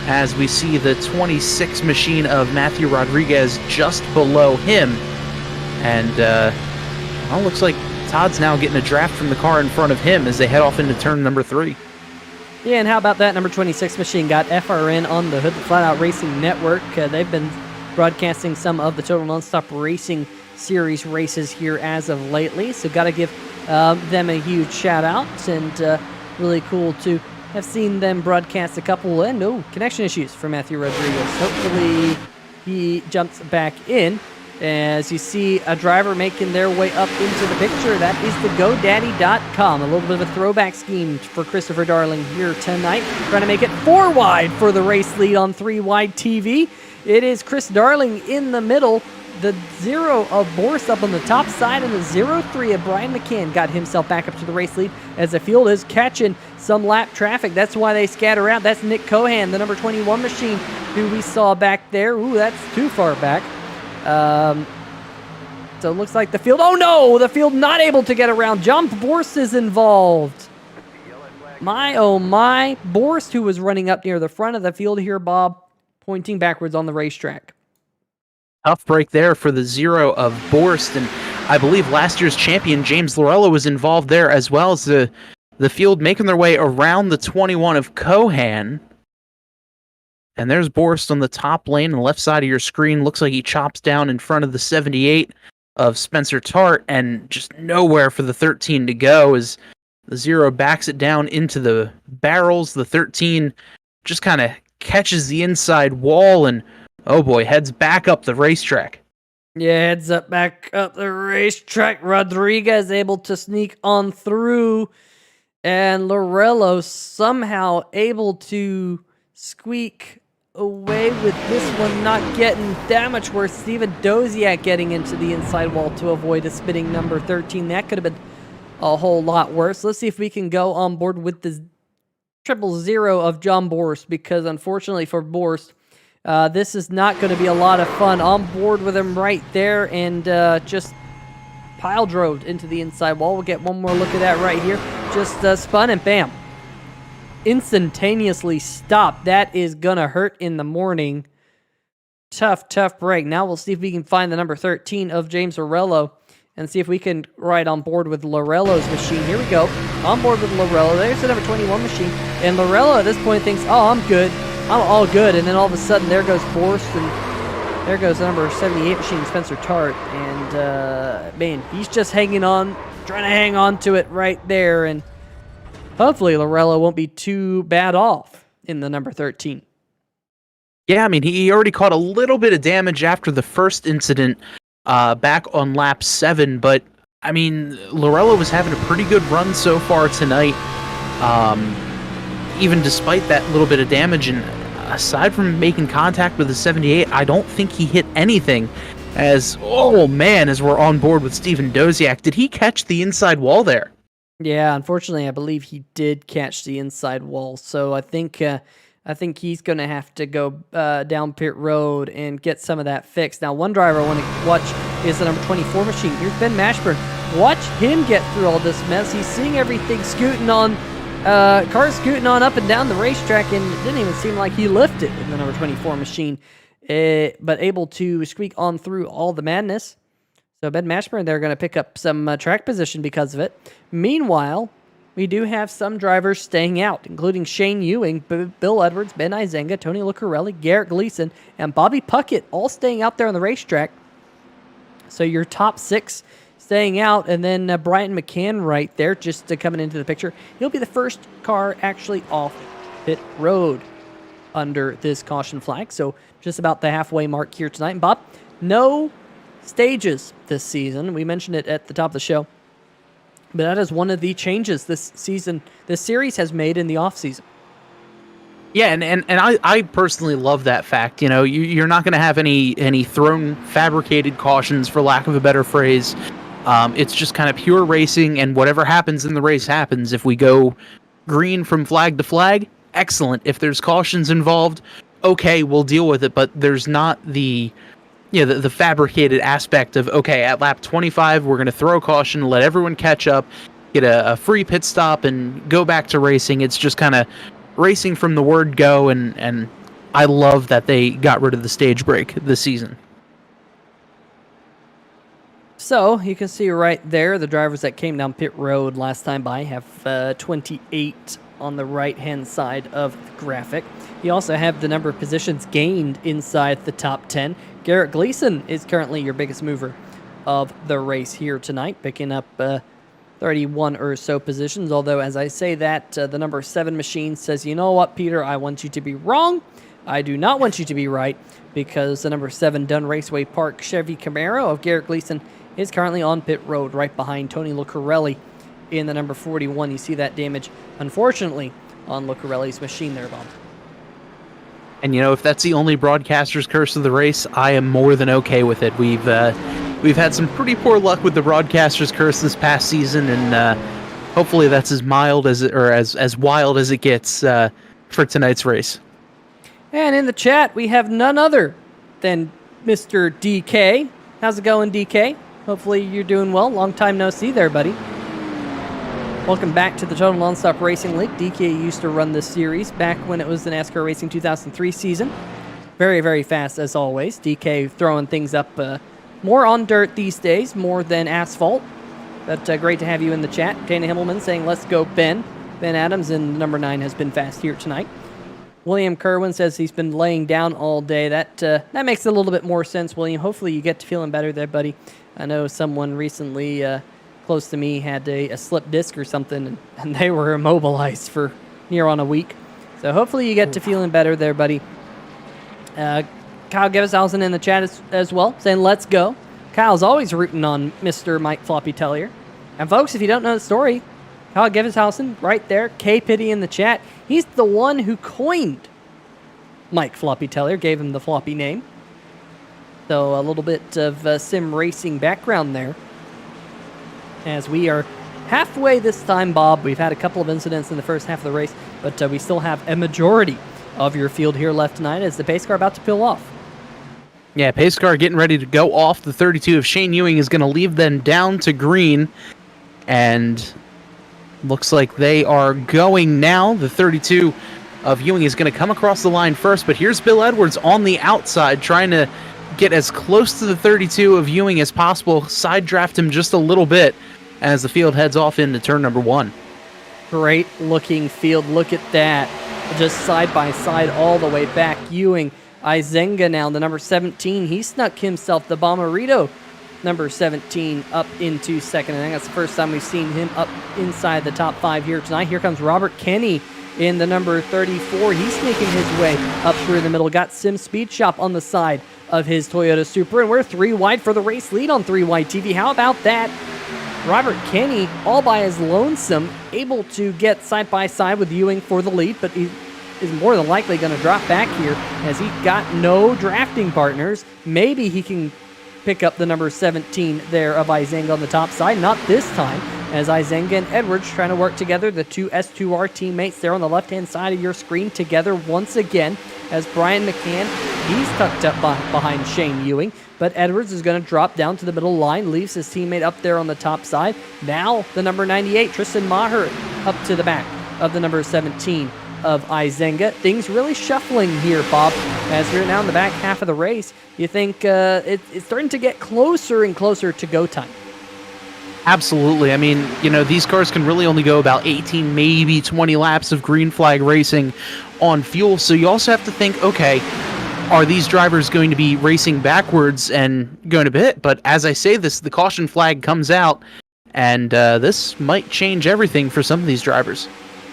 as we see the 26 machine of Matthew Rodriguez just below him. And, well, looks like Todd's now getting a draft from the car in front of him as they head off into turn number 3. Yeah, and how about that number 26 machine? Got FRN on the hood, the Flat Out Racing Network. They've been broadcasting some of the Total Nonstop Racing Series races here as of lately, so got to give them a huge shout out, and really cool to have seen them broadcast a couple, and no connection issues for Matthew Rodriguez. Hopefully he jumps back in. As you see a driver making their way up into the picture, that is the GoDaddy.com. A little bit of a throwback scheme for Christopher Darling here tonight. Trying to make it 4 wide for the race lead on 3 wide TV. It is Chris Darling in the middle. The 0 of Boris up on the top side, and the 0-3 of Brian McCann got himself back up to the race lead as the field is catching some lap traffic. That's why they scatter out. That's Nick Cohan, the number 21 machine, who we saw back there. Ooh, that's too far back. So it looks like the field, oh no, the field not able to get around. John Borst is involved. My, oh my. Borst, who was running up near the front of the field here, Bob, pointing backwards on the racetrack. Tough break there for the 0 of Borst, and I believe last year's champion James Lorello was involved there, as well as the field making their way around the 21 of Cohan. And there's Borst on the top lane on the left side of your screen. Looks like he chops down in front of the 78 of Spencer Tart, and just nowhere for the 13 to go as the 0 backs it down into the barrels. The 13 just kind of catches the inside wall and, oh boy, heads back up the racetrack. Yeah, heads up back up the racetrack. Rodriguez able to sneak on through, and Lorello somehow able to squeak away with this one not getting that much worse. Steven Doziak getting into the inside wall to avoid a spinning number 13. That could have been a whole lot worse. Let's see if we can go on board with the 000 of John Borst, because unfortunately for Borst, this is not going to be a lot of fun. On board with him right there, and just pile drove into the inside wall. We'll get one more look at that right here. Just spun and bam. Instantaneously stopped. That is gonna hurt in the morning. Tough break. Now we'll see if we can find the number 13 of James Lorello and see if we can ride on board with Lorello's machine. Here we go. On board with Lorello. There's the number 21 machine. And Lorello at this point thinks, oh, I'm good. I'm all good. And then all of a sudden, there goes Borst, and there goes the number 78 machine, Spencer Tart. And, man, he's just hanging on, trying to hang on to it right there. And hopefully Lorello won't be too bad off in the number 13. Yeah, I mean, he already caught a little bit of damage after the first incident back on lap 7, but, I mean, Lorello was having a pretty good run so far tonight, even despite that little bit of damage, and aside from making contact with the 78, I don't think he hit anything, as, oh man, as we're on board with Steven Doziak. Did he catch the inside wall there? Yeah, unfortunately, I believe he did catch the inside wall. So I think he's going to have to go down pit road and get some of that fixed. Now, one driver I want to watch is the number 24 machine. Here's Ben Mashburn. Watch him get through all this mess. He's seeing everything scooting on, cars scooting on up and down the racetrack, and it didn't even seem like he lifted in the number 24 machine, but able to squeak on through all the madness. So Ben Mashburn, they're going to pick up some track position because of it. Meanwhile, we do have some drivers staying out, including Shane Ewing, Bill Edwards, Ben Isenga, Tony Lucarelli, Garrett Gleason, and Bobby Puckett, all staying out there on the racetrack. So your top 6 staying out, and then Brian McCann right there, just coming into the picture. He'll be the first car actually off pit road under this caution flag. So just about the halfway mark here tonight. And Bob, no stages this season. We mentioned it at the top of the show, but that is one of the changes this season, this series has made in the off season. Yeah, and I personally love that fact. You know, you're not going to have any thrown fabricated cautions, for lack of a better phrase. It's just kind of pure racing, and whatever happens in the race happens. If we go green from flag to flag, excellent. If there's cautions involved, okay, we'll deal with it. But there's not the fabricated aspect of, okay, at lap 25, we're going to throw a caution, let everyone catch up, get a free pit stop, and go back to racing. It's just kind of racing from the word go, and I love that they got rid of the stage break this season. So you can see right there the drivers that came down pit road last time by have 28 on the right-hand side of the graphic. You also have the number of positions gained inside the top 10. Garrett Gleason is currently your biggest mover of the race here tonight, picking up 31 or so positions. Although, as I say that, the number 7 machine says, you know what, Peter, I want you to be wrong. I do not want you to be right, because the number 7 Dunn Raceway Park Chevy Camaro of Garrett Gleason is currently on pit road right behind Tony Lucarelli in the number 41. You see that damage, unfortunately, on Lucarelli's machine there, Bob. And, you know, if that's the only broadcaster's curse of the race, I am more than okay with it. We've had some pretty poor luck with the broadcaster's curse this past season, and hopefully that's as mild as it, or as wild as it gets for tonight's race. And in the chat, we have none other than Mr. DK. How's it going, DK? Hopefully you're doing well. Long time no see there, buddy. Welcome back to the Total Nonstop Racing League. DK used to run this series back when it was the NASCAR Racing 2003 season. Very, very fast as always. DK throwing things up more on dirt these days, more than asphalt. But great to have you in the chat. Dana Himmelman saying, let's go, Ben. Ben Adams in number 9 has been fast here tonight. William Kerwin says he's been laying down all day. That makes a little bit more sense, William. Hopefully you get to feeling better there, buddy. I know someone recently close to me had a slip disc or something, and they were immobilized for near on a week. So hopefully you get to feeling better there, buddy. Kyle Geveshausen in the chat as well, saying let's go. Kyle's always rooting on Mr. Mike Floppy Tellier. And folks, if you don't know the story, Kyle Geveshausen right there, K-Pity in the chat. He's the one who coined Mike Floppy Tellier, gave him the floppy name. So a little bit of sim racing background there. As we are halfway this time, Bob. We've had a couple of incidents in the first half of the race, but we still have a majority of your field here left tonight as the pace car about to peel off. Yeah, pace car getting ready to go off. The 32 of Shane Ewing is going to leave them down to green. And looks like they are going now. The 32 of Ewing is going to come across the line first, but here's Bill Edwards on the outside trying to get as close to the 32 of Ewing as possible, side draft him just a little bit as the field heads off into turn number 1. Great looking field. Look at that. Just side by side all the way back. Ewing, Isenga now, the number 17. He snuck himself the Bomberito number 17 up into second. I think that's the first time we've seen him up inside the top 5 here tonight. Here comes Robert Kenny in the number 34. He's sneaking his way up through the middle. Got Sim Speed Shop on the side of his Toyota Supra, and we're 3 wide for the race lead on 3 Wide TV. How about that? Robert Kenny, all by his lonesome, able to get side by side with Ewing for the lead, but he is more than likely going to drop back here as he got no drafting partners. Maybe he can pick up the number 17 there of Isenga on the top side. Not this time, as Isenga and Edwards trying to work together. The 2 S2R teammates there on the left-hand side of your screen together once again, as Brian McCann, he's tucked up behind Shane Ewing, but Edwards is going to drop down to the middle line, leaves his teammate up there on the top side. Now the number 98, Tristan Maher, up to the back of the number 17 of Isenga. Things really shuffling here, Bob, as we're now in the back half of the race. You think it's starting to get closer and closer to go time? Absolutely. I mean, you know, these cars can really only go about 18, maybe 20 laps of green flag racing on fuel. So you also have to think, okay, are these drivers going to be racing backwards and going to pit? But as I say this, the caution flag comes out, and this might change everything for some of these drivers.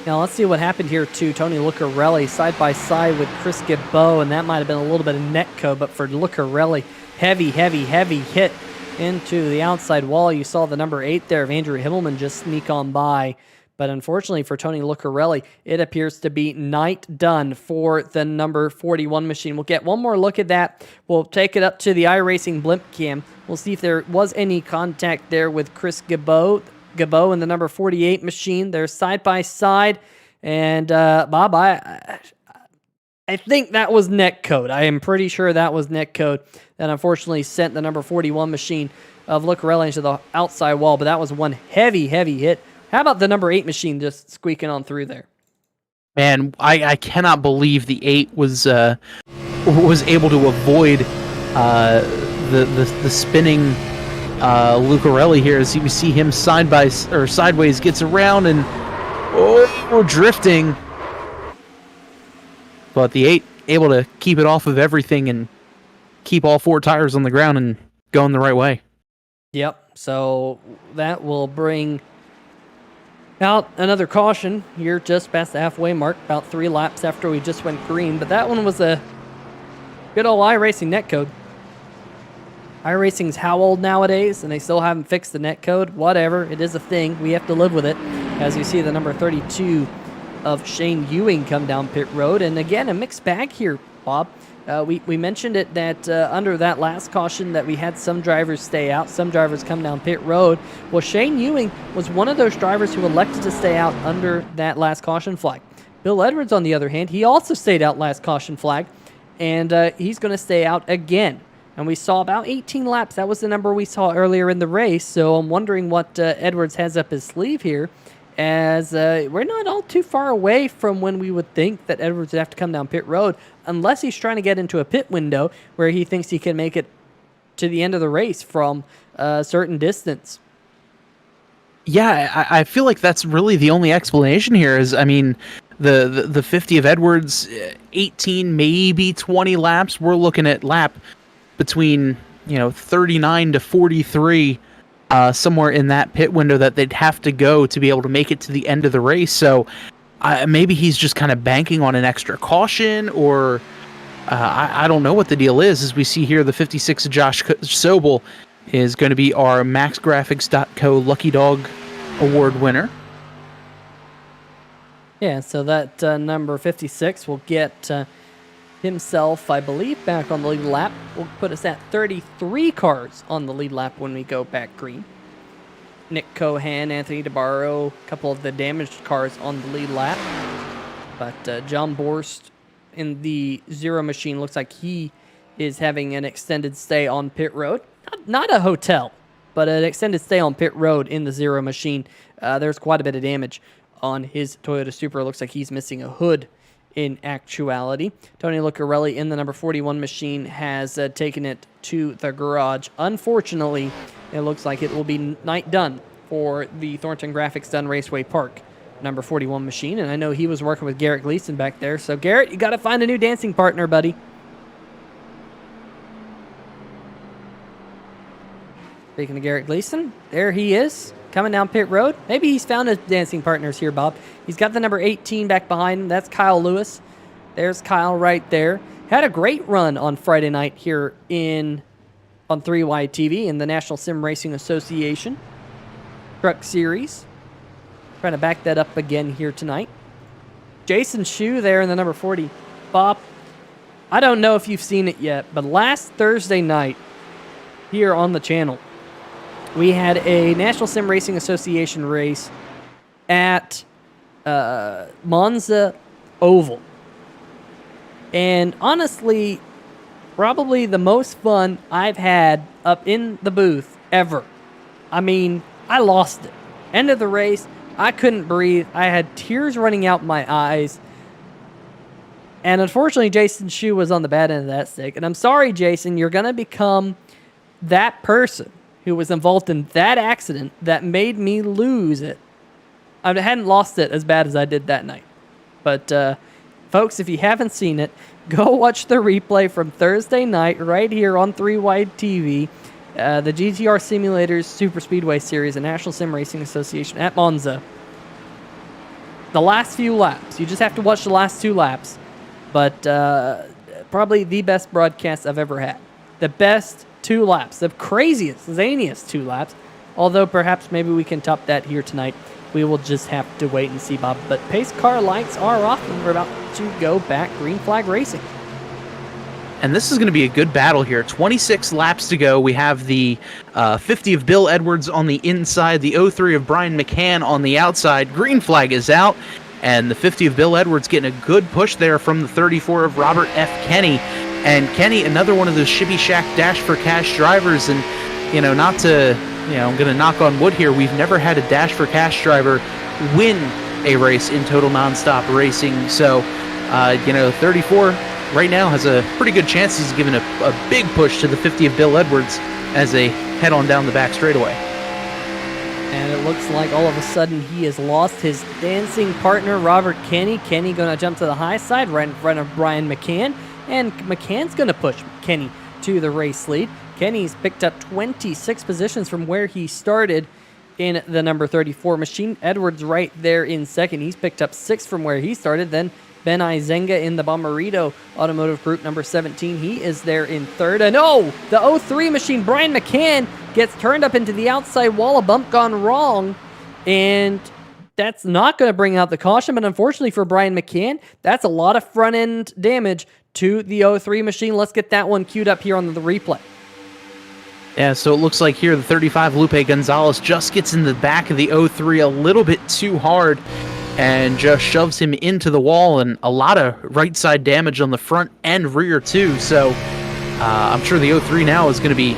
Now let's see what happened here to Tony Lucarelli side by side with Chris Gibbo, and that might have been a little bit of netco, but for Lucarelli, heavy hit into the outside wall. You saw the number 8 there of Andrew Himmelman just sneak on by. But unfortunately for Tony Lucarelli, it appears to be night done for the number 41 machine. We'll get one more look at that. We'll take it up to the iRacing blimp cam. We'll see if there was any contact there with Chris Gibbo and the number 48 machine. They're side by side. And Bob, I think that was netcode. I am pretty sure that was netcode that unfortunately sent the number 41 machine of Lucarelli into the outside wall. But that was one heavy hit. How about the number 8 machine just squeaking on through there? Man, I cannot believe the 8 was able to avoid the spinning Lucarelli here, as we see him sideways, gets around and drifting. But the 8 able to keep it off of everything and keep all 4 tires on the ground and going the right way. Yep, so that will bring out another caution here just past the halfway mark, about 3 laps after we just went green. But that one was a good old iRacing netcode. iRacing's how old nowadays, and they still haven't fixed the netcode? Whatever, it is a thing. We have to live with it. As you see the number 32 of Shane Ewing come down pit road. And again, a mixed bag here, Bob. We mentioned it that under that last caution that we had some drivers stay out, some drivers come down pit road. Well, Shane Ewing was one of those drivers who elected to stay out under that last caution flag. Bill Edwards, on the other hand, he also stayed out last caution flag, and he's going to stay out again. And we saw about 18 laps. That was the number we saw earlier in the race, so I'm wondering what Edwards has up his sleeve here, as we're not all too far away from when we would think that Edwards would have to come down pit road, unless he's trying to get into a pit window where he thinks he can make it to the end of the race from a certain distance. Yeah, I feel like that's really the only explanation here is, I mean, the 50 of Edwards, 18, maybe 20 laps. We're looking at lap between, 39 to 43, somewhere in that pit window that they'd have to go to be able to make it to the end of the race. So maybe he's just kind of banking on an extra caution, or I don't know what the deal is. As we see here, the 56 of Josh Sobel is going to be our MaxGraphics.co Lucky Dog Award winner. Yeah, so that number 56 will get himself, I believe, back on the lead lap. Will put us at 33 cars on the lead lap when we go back green. Nick Cohan, Anthony DeBarro, a couple of the damaged cars on the lead lap. But John Borst in the Zero machine looks like he is having an extended stay on pit road. Not a hotel, but an extended stay on pit road in the Zero machine. There's quite a bit of damage on his Toyota Supra. Looks like he's missing a hood in actuality. Tony Lucarelli in the number 41 machine has taken it to the garage. Unfortunately, it looks like it will be night done for the Thornton Graphix Dunn Raceway Park number 41 machine, and I know he was working with Garrett Gleason back there. So Garrett, you got to find a new dancing partner, buddy. Speaking of Garrett Gleason, there he is, coming down pit road. Maybe he's found his dancing partners here, Bob. He's got the number 18 back behind him. That's Kyle Lewis. There's Kyle right there. Had a great run on Friday night here on 3Y TV in the National Sim Racing Association Truck Series. Trying to back that up again here tonight. Jason Shue there in the number 40. Bob, I don't know if you've seen it yet, but last Thursday night here on the channel, we had a National Sim Racing Association race at Monza Oval. And honestly, probably the most fun I've had up in the booth ever. I mean, I lost it. End of the race, I couldn't breathe. I had tears running out my eyes. And unfortunately, Jason Shue was on the bad end of that stick. And I'm sorry, Jason, you're going to become that person who was involved in that accident that made me lose it. I hadn't lost it as bad as I did that night. But, folks, if you haven't seen it, go watch the replay from Thursday night right here on 3Y TV. The GTR Simulators Superspeedway Series, the National Sim Racing Association at Monza. The last few laps. You just have to watch the last 2 laps. But probably the best broadcast I've ever had. The best 2 laps. The craziest, zaniest 2 laps. Although perhaps maybe we can top that here tonight. We will just have to wait and see, Bob. But pace car lights are off, and we're about to go back green flag racing. And this is going to be a good battle here. 26 laps to go. We have the 50 of Bill Edwards on the inside, the 03 of Brian McCann on the outside. Green flag is out, and the 50 of Bill Edwards getting a good push there from the 34 of Robert F. Kenny. And Kenny, another one of those Shibby Shack Dash for Cash drivers. And, not to, I'm going to knock on wood here. We've never had a Dash for Cash driver win a race in total nonstop racing. So, 34 right now has a pretty good chance. He's given a big push to the 50 of Bill Edwards as they head on down the back straightaway. And it looks like all of a sudden he has lost his dancing partner, Robert Kenny. Kenny going to jump to the high side right in front of Brian McCann. And McCann's going to push Kenny to the race lead. Kenny's picked up 26 positions from where he started in the number 34 machine. Edwards right there in second. He's picked up 6 from where he started. Then Ben Isenga in the Bomberito Automotive Group, number 17. He is there in third. And the 03 machine, Brian McCann, gets turned up into the outside wall. A bump gone wrong. And that's not going to bring out the caution. But unfortunately for Brian McCann, that's a lot of front-end damage to the 03 machine. Let's get that one queued up here on the replay. Yeah, so it looks like here the 35 Lupe Gonzalez just gets in the back of the 03 a little bit too hard and just shoves him into the wall, and a lot of right side damage on the front and rear too. So I'm sure the 03 now is going to be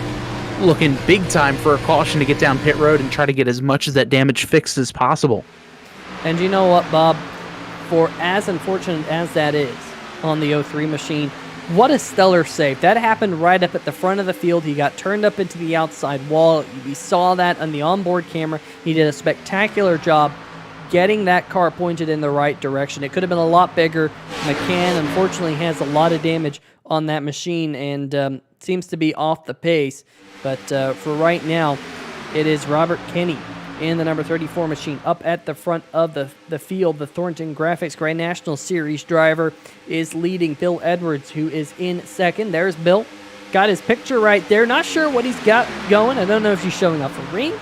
looking big time for a caution to get down pit road and try to get as much of that damage fixed as possible. And you know what, Bob? For as unfortunate as that is on the 03 machine, what a stellar save. That happened right up at the front of the field. He got turned up into the outside wall. We saw that on the onboard camera. He did a spectacular job getting that car pointed in the right direction. It could have been a lot bigger. McCann, unfortunately, has a lot of damage on that machine and seems to be off the pace. But for right now, it is Robert Kenny in the number 34 machine up at the front of the field. The Thornton Graphix Grand National Series driver is leading Bill Edwards, who is in second. There's Bill. Got his picture right there. Not sure what he's got going. I don't know if he's showing off a ring.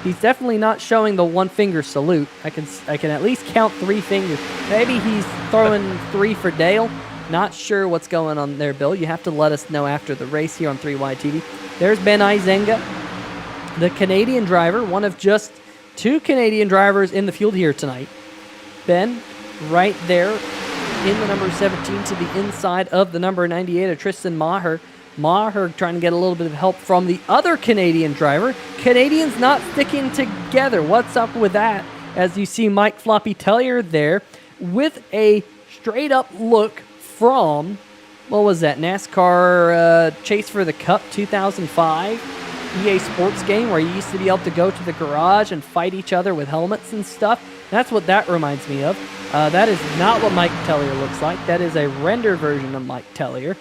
He's definitely not showing the one-finger salute. I can at least count 3 fingers. Maybe he's throwing 3 for Dale. Not sure what's going on there, Bill. You have to let us know after the race here on 3Y TV. There's Ben Isenga, the Canadian driver, one of just 2 Canadian drivers in the field here tonight. Ben, right there in the number 17 to the inside of the number 98 of Tristan Maher. Maher trying to get a little bit of help from the other Canadian driver. Canadians not sticking together. What's up with that? As you see Mike Floppy Tellier there with a straight-up look from, what was that, NASCAR Chase for the Cup 2005? EA Sports game where you used to be able to go to the garage and fight each other with helmets and stuff. That's what that reminds me of. That is not what Mike Tellier looks like. That is a render version of Mike Tellier.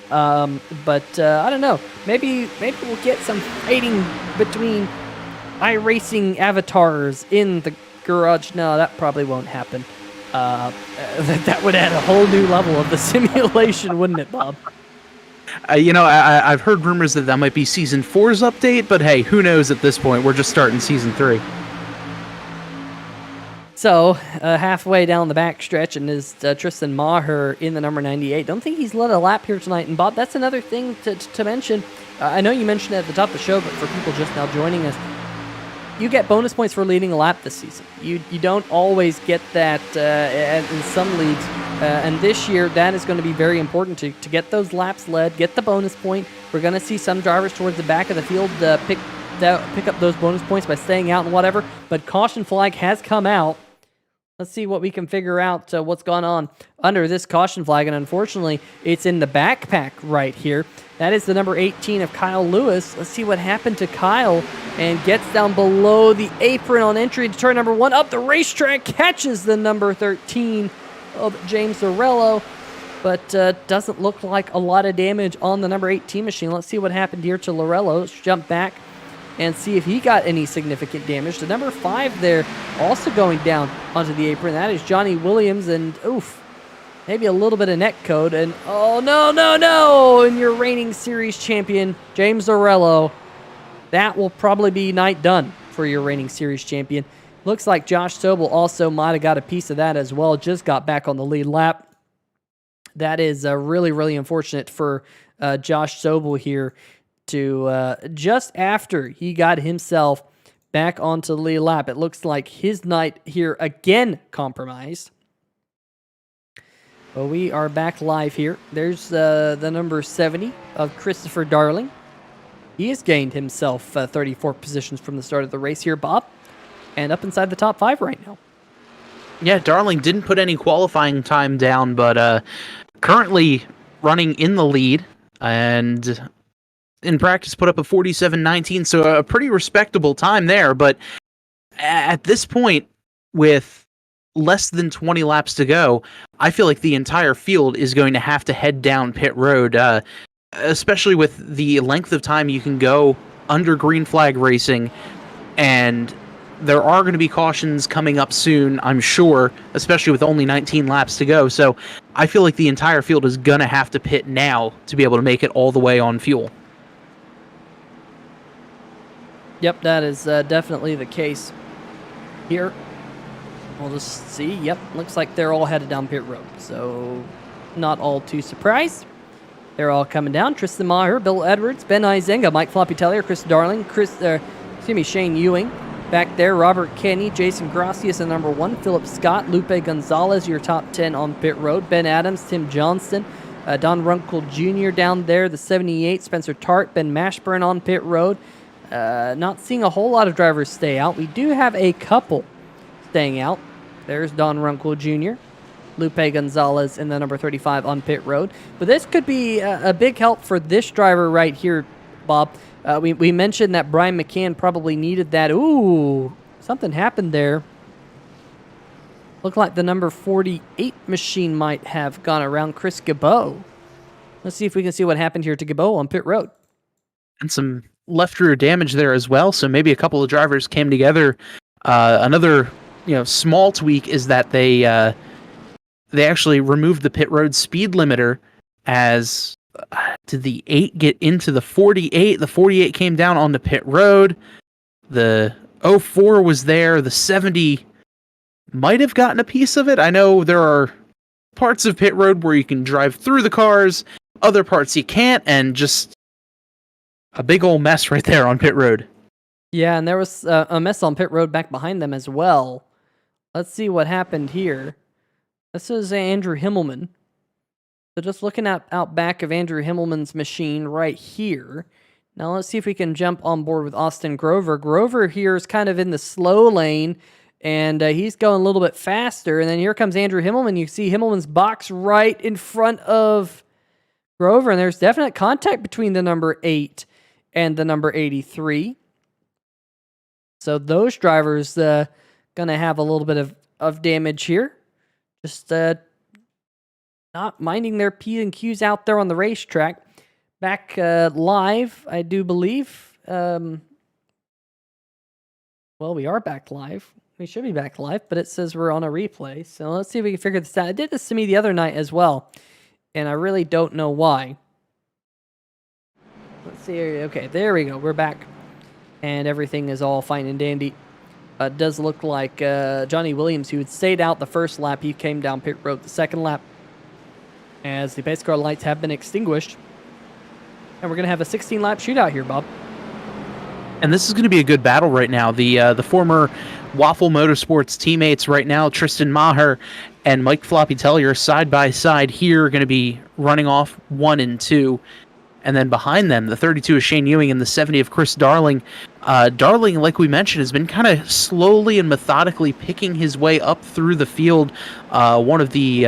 But I don't know. Maybe we'll get some fighting between iRacing avatars in the garage. No, that probably won't happen. That would add a whole new level of the simulation, wouldn't it, Bob? I've heard rumors that might be Season 4's update, but hey, who knows at this point? We're just starting Season 3. So, halfway down the back stretch, and is Tristan Maher in the number 98. Don't think he's led a lap here tonight. And Bob, that's another thing to mention. I know you mentioned it at the top of the show, but for people just now joining us, you get bonus points for leading a lap this season. You don't always get that in some leagues. And this year, that is going to be very important to get those laps led, get the bonus point. We're going to see some drivers towards the back of the field pick up those bonus points by staying out and whatever. But caution flag has come out. Let's see what we can figure out what's gone on under this caution flag. And unfortunately, it's in the backpack right here. That is the number 18 of Kyle Lewis. Let's see what happened to Kyle and gets down below the apron on entry to turn number 1. Up the racetrack, catches the number 13 of James Zorello, but doesn't look like a lot of damage on the number 18 machine. Let's see what happened here to Lorello. Let's jump back and see if he got any significant damage. The number 5 there also going down onto the apron. That is Johnny Williams, and oof, maybe a little bit of neck code. And oh, no, and your reigning series champion, James Zorello. That will probably be night done for your reigning series champion. Looks like Josh Sobel also might have got a piece of that as well. Just got back on the lead lap. That is really, really unfortunate for Josh Sobel here to just after he got himself back onto the lead lap. It looks like his night here again compromised. Well, we are back live here. There's the number 70 of Christopher Darling. He has gained himself 34 positions from the start of the race here, Bob, and up inside the top 5 right now. Yeah, Darling didn't put any qualifying time down, but currently running in the lead, and in practice put up a 47.19, so a pretty respectable time there. But at this point, with less than 20 laps to go, I feel like the entire field is going to have to head down pit road, especially with the length of time you can go under green flag racing, and there are going to be cautions coming up soon, I'm sure, especially with only 19 laps to go. So I feel like the entire field is going to have to pit now to be able to make it all the way on fuel. Yep, that is definitely the case here. We'll just see. Yep, looks like they're all headed down pit road. So not all too surprised. They're all coming down. Tristan Maher, Bill Edwards, Ben Isenga, Mike Floppy Tellier, Chris Darling, Shane Ewing. Back there, Robert Kenny, Jason Gracias in number 1, Philip Scott, Lupe Gonzalez, your top 10 on pit road, Ben Adams, Tim Johnston, Don Rumpkel Jr. down there, the 78, Spencer Tart, Ben Mashburn on pit road. Not seeing a whole lot of drivers stay out. We do have a couple staying out. There's Don Rumpkel Jr., Lupe Gonzalez in the number 35 on pit road. But this could be a big help for this driver right here, Bob. We mentioned that Brian McCann probably needed that. Ooh, something happened there. Looked like the number 48 machine might have gone around Chris Gabot. Let's see if we can see what happened here to Gabot on pit road. And some left rear damage there as well, so maybe a couple of drivers came together. Another small tweak is that they actually removed the pit road speed limiter. As did the 8 get into the 48? The 48 came down on the pit road. The 04 was there. The 70 might have gotten a piece of it. I know there are parts of pit road where you can drive through the cars, other parts you can't, and just a big old mess right there on pit road. Yeah, and there was a mess on pit road back behind them as well. Let's see what happened here. This is Andrew Himmelman. So just looking out back of Andrew Himmelman's machine right here. Now let's see if we can jump on board with Austin Grover. Grover here is kind of in the slow lane, and he's going a little bit faster. And then here comes Andrew Himmelman. You see Himmelman's box right in front of Grover, and there's definite contact between the number 8 and the number 83. So those drivers going to have a little bit of damage here. Just not minding their P's and Q's out there on the racetrack. Back live, I do believe. Well, we are back live. We should be back live, but it says we're on a replay. So let's see if we can figure this out. It did this to me the other night as well, and I really don't know why. Let's see. Okay, there we go. We're back, and everything is all fine and dandy. It does look like Johnny Williams, who had stayed out the first lap, he came down pit road the second lap, as the pace car lights have been extinguished. And we're going to have a 16-lap shootout here, Bob. And this is going to be a good battle right now. The former Waffle Motorsports teammates right now, Tristan Maher and Mike Floppy Tellier, side by side here, are going to be running off 1 and 2. And then behind them, the 32 of Shane Ewing and the 70 of Chris Darling. Darling, like we mentioned, has been kind of slowly and methodically picking his way up through the field. One of the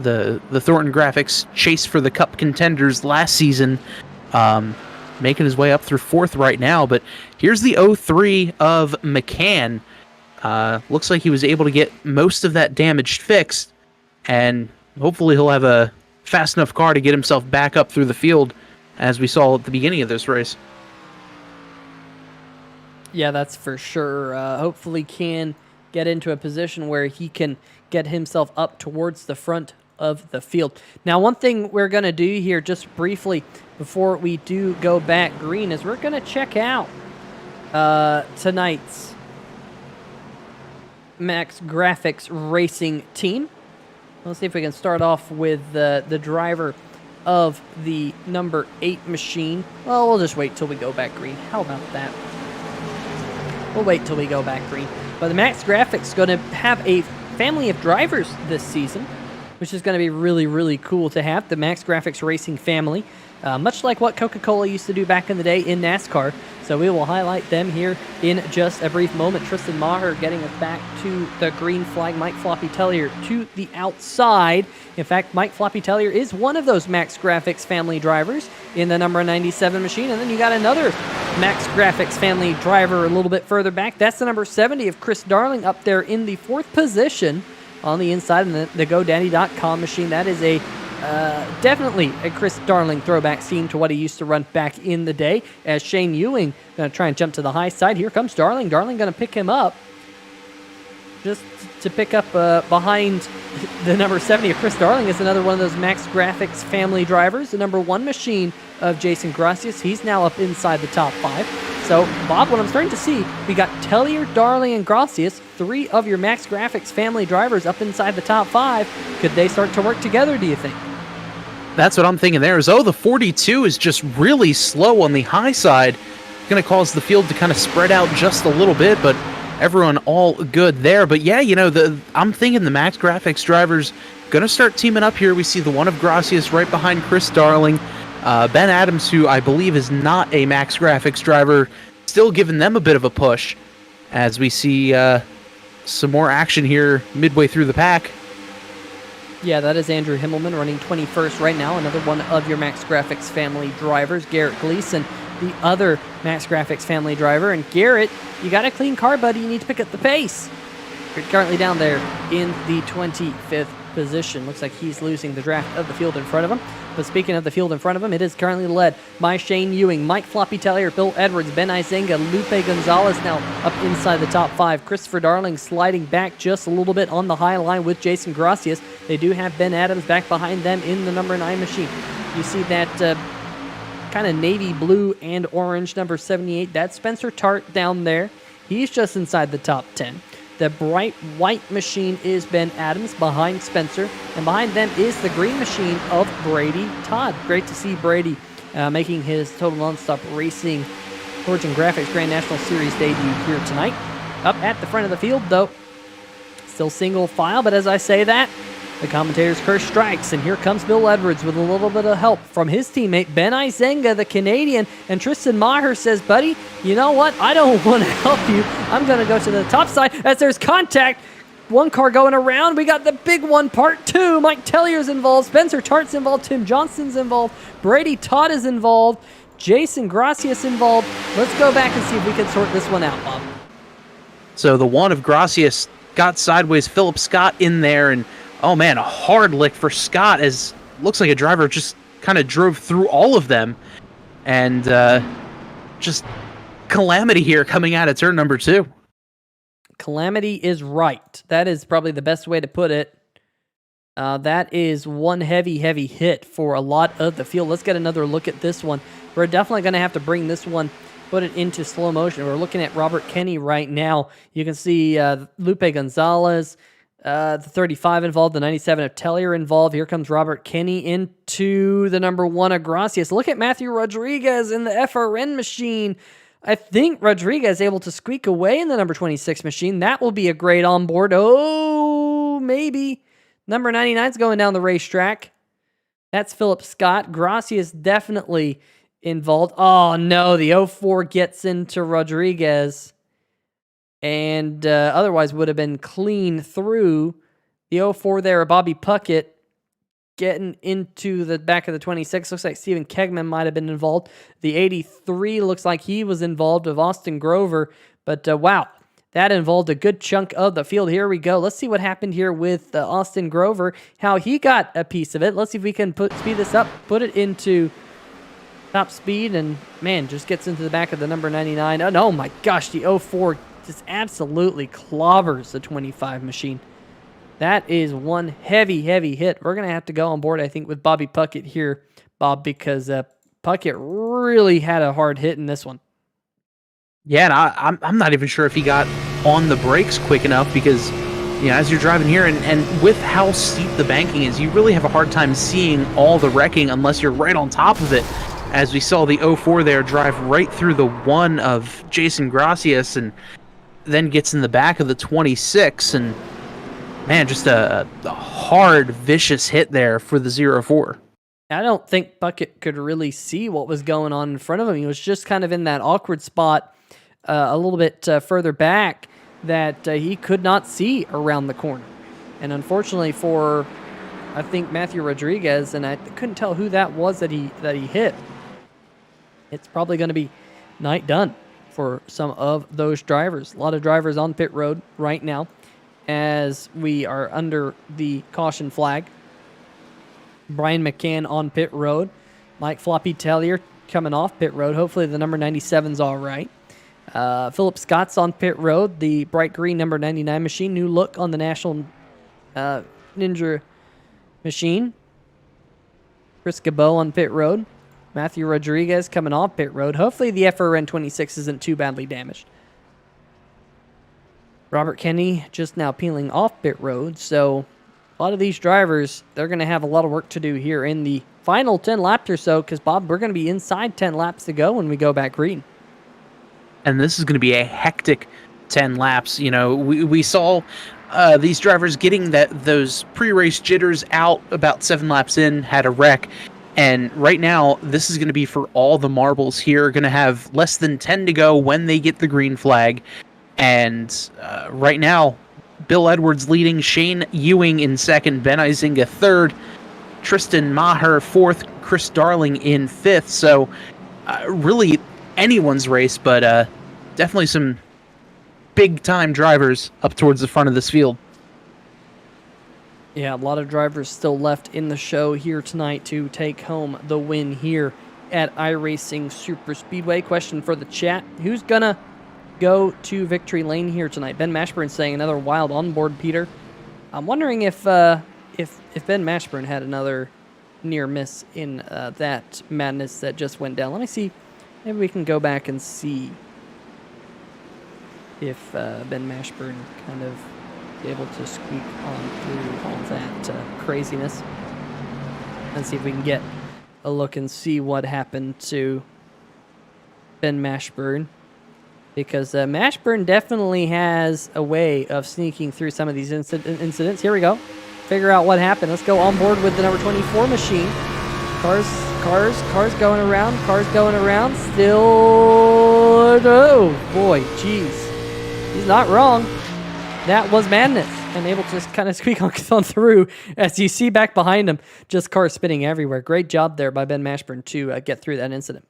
Thornton Graphix chase for the Cup contenders last season, making his way up through 4th right now. But here's the 03 of McCann. Looks like he was able to get most of that damage fixed, and hopefully he'll have a fast enough car to get himself back up through the field, as we saw at the beginning of this race. Yeah, that's for sure. Hopefully can get into a position where he can get himself up towards the front of the field. Now, one thing we're going to do here just briefly before we do go back green is we're going to check out tonight's Max Graphics racing team. Let's see if we can start off with the driver of the number 8 machine. Well, we'll just wait till we go back green. How about that? We'll wait till we go back green. But the Max Graphics is going to have a family of drivers this season, which is going to be really, really cool to have. The Max Graphics Racing family, much like what Coca-Cola used to do back in the day in NASCAR. So we will highlight them here in just a brief moment. Tristan Maher getting us back to the green flag. Mike Floppy Tellier to the outside. In fact, Mike Floppy Tellier is one of those Max Graphix family drivers in the number 97 machine. And then you got another Max Graphix family driver a little bit further back. That's the number 70 of Chris Darling up there in the 4th position on the inside of the GoDaddy.com machine. That is a definitely a Chris Darling throwback scene to what he used to run back in the day, as Shane Ewing going to try and jump to the high side. Here comes Darling. Darling going to pick him up. Just to pick up behind the number 70 of Chris Darling is another one of those Max Graphix family drivers, the number 1 machine of Jason Gracias. He's now up inside the top 5. So, Bob, what I'm starting to see, we got Tellier, Darling, and Gracias, 3 of your Max Graphix family drivers up inside the top 5. Could they start to work together, do you think? That's what I'm thinking there is, the 42 is just really slow on the high side. Going to cause the field to kind of spread out just a little bit, but everyone all good there. But yeah, I'm thinking the Max Graphix drivers going to start teaming up here. We see the one of Gracias right behind Chris Darling. Ben Adams, who I believe is not a Max Graphix driver, still giving them a bit of a push as we see some more action here midway through the pack. Yeah, that is Andrew Himmelman running 21st right now. Another one of your Max Graphix family drivers. Garrett Gleason, the other Max Graphix family driver. And Garrett, you got a clean car, buddy. You need to pick up the pace. You're currently down there in the 25th position. Looks like he's losing the draft of the field in front of him. But speaking of the field in front of him, it is currently led by Shane Ewing, Mike Floppy Tellier, Bill Edwards, Ben Isenga, Lupe Gonzalez now up inside the top 5. Christopher Darling sliding back just a little bit on the high line with Jason Gracias. They do have Ben Adams back behind them in the number 9 machine. You see that kind of navy blue and orange number 78. That's Spencer Tart down there. He's just inside the top 10. The bright white machine is Ben Adams behind Spencer, and behind them is the green machine of Brady Todd. Great to see Brady making his Total Nonstop Racing Thornton Graphix Grand National Series debut here tonight. Up at the front of the field, though, still single file, but as I say that, the commentator's curse strikes, and here comes Bill Edwards with a little bit of help from his teammate, Ben Isenga, the Canadian, and Tristan Maher says, buddy, you know what? I don't want to help you. I'm going to go to the top side as there's contact. One car going around. We got the big one, part 2. Mike Tellier's involved. Spencer Tart's involved. Tim Johnson's involved. Brady Todd is involved. Jason Gracias involved. Let's go back and see if we can sort this one out, Bob. So the one of Gracias got sideways. Philip Scott in there, and oh man, a hard lick for Scott, as looks like a driver just kind of drove through all of them. And just calamity here coming out of turn number 2. Calamity is right. That is probably the best way to put it. That is one heavy hit for a lot of the field. Let's get another look at this one. We're definitely going to have to bring this one, put it into slow motion. We're looking at Robert Kenny right now. You can see Lupe Gonzalez, the 35 involved, the 97 of Tellier involved. Here comes Robert Kenny into the number 1 of Gracias. Look at Matthew Rodriguez in the FRN machine. I think Rodriguez is able to squeak away in the number 26 machine. That will be a great onboard. Oh, maybe. Number 99 is going down the racetrack. That's Philip Scott. Gracias definitely involved. Oh, no. The 04 gets into Rodriguez. And otherwise would have been clean through. The 04 there, Bobby Puckett getting into the back of the 26. Looks like Stephen Kegman might have been involved. The 83 looks like he was involved of Austin Grover. But wow, that involved a good chunk of the field. Here we go. Let's see what happened here with Austin Grover, how he got a piece of it. Let's see if we can speed this up, put it into top speed, and man, just gets into the back of the number 99. Oh my gosh, the 04 just absolutely clobbers the 25 machine. That is one heavy hit. We're going to have to go on board, I think, with Bobby Puckett here, Bob, because Puckett really had a hard hit in this one. Yeah, and I'm not even sure if he got on the brakes quick enough, because as you're driving here, and with how steep the banking is, you really have a hard time seeing all the wrecking unless you're right on top of it. As we saw the 04 there drive right through the 1 of Jason Gracias, and then gets in the back of the 26, and man, just a hard, vicious hit there for the 04. I don't think Bucket could really see what was going on in front of him. He was just kind of in that awkward spot a little bit further back that he could not see around the corner. And unfortunately for, I think, Matthew Rodriguez, and I couldn't tell who that was that he hit, it's probably going to be night done for some of those drivers. A lot of drivers on pit road right now as we are under the caution flag. Brian McCann on pit road. Mike Floppy Tellier coming off pit road. Hopefully the number 97's all right. Philip Scott's on pit road. The bright green number 99 machine. New look on the National Ninja machine. Chris Cabot on pit road. Matthew Rodriguez coming off pit road. Hopefully the FRN 26 isn't too badly damaged. Robert Kenny just now peeling off pit road. So a lot of these drivers, they're going to have a lot of work to do here in the final 10 laps or so, because, Bob, we're going to be inside 10 laps to go when we go back green. And this is going to be a hectic 10 laps. You know, we saw these drivers getting those pre-race jitters out about 7 laps in, had a wreck. And right now, this is going to be for all the marbles here. Going to have less than 10 to go when they get the green flag. And right now, Bill Edwards leading, Shane Ewing in second, Ben Isenga third, Tristan Maher fourth, Chris Darling in fifth. So really anyone's race, but definitely some big-time drivers up towards the front of this field. Yeah, a lot of drivers still left in the show here tonight to take home the win here at iRacing Superspeedway. Question for the chat: who's gonna go to victory lane here tonight? Ben Mashburn saying another wild onboard, Peter. I'm wondering if Ben Mashburn had another near miss in that madness that just went down. Let me see. Maybe we can go back and see if Ben Mashburn kind of able to squeak on through all that craziness. And see if we can get a look and see what happened to Ben Mashburn. Because Mashburn definitely has a way of sneaking through some of these incidents. Here we go. Figure out what happened. Let's go on board with the number 24 machine. Cars going around. Cars going around. Still, oh boy, jeez. He's not wrong. That was madness. And able to just kind of squeak on through, as you see back behind him, just cars spinning everywhere. Great job there by Ben Mashburn to get through that incident.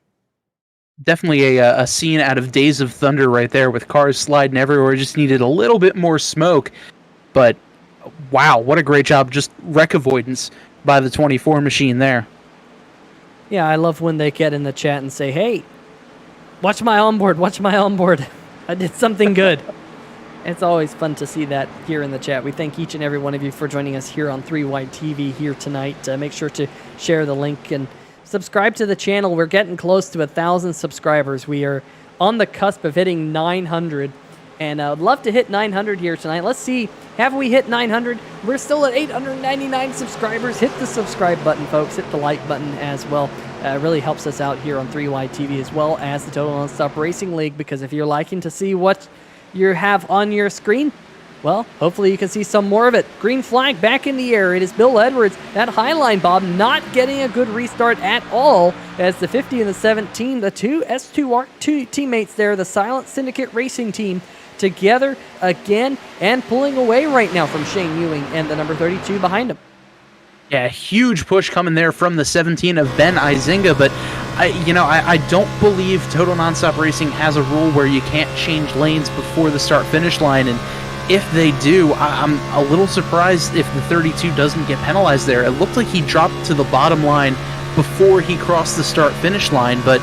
Definitely a scene out of Days of Thunder right there, with cars sliding everywhere. Just needed a little bit more smoke. But wow, what a great job. Just wreck avoidance by the 24 machine there. Yeah, I love when they get in the chat and say, hey, watch my onboard, watch my onboard. I did something good. It's always fun to see that here in the chat. We thank each and every one of you for joining us here on 3Y TV here tonight. Make sure to share the link and subscribe to the channel. We're getting close to 1,000 subscribers. We are on the cusp of hitting 900. And I'd love to hit 900 here tonight. Let's see, have we hit 900? We're still at 899 subscribers. Hit the subscribe button, folks. Hit the like button as well. It really helps us out here on 3Y TV, as well as the Total Nonstop Racing League, because if you're liking to see what you have on your screen, well, hopefully you can see some more of it. Green flag back in the air. It is Bill Edwards. That highline, Bob, not getting a good restart at all, as the 50 and the 17, the two S2R teammates there, the Silent Syndicate Racing team, together again and pulling away right now from Shane Ewing and the number 32 behind him. Yeah, huge push coming there from the 17 of Ben Isenga, but I don't believe Total Nonstop Racing has a rule where you can't change lanes before the start-finish line, and if they do, I'm a little surprised if the 32 doesn't get penalized there. It looked like he dropped to the bottom line before he crossed the start-finish line, but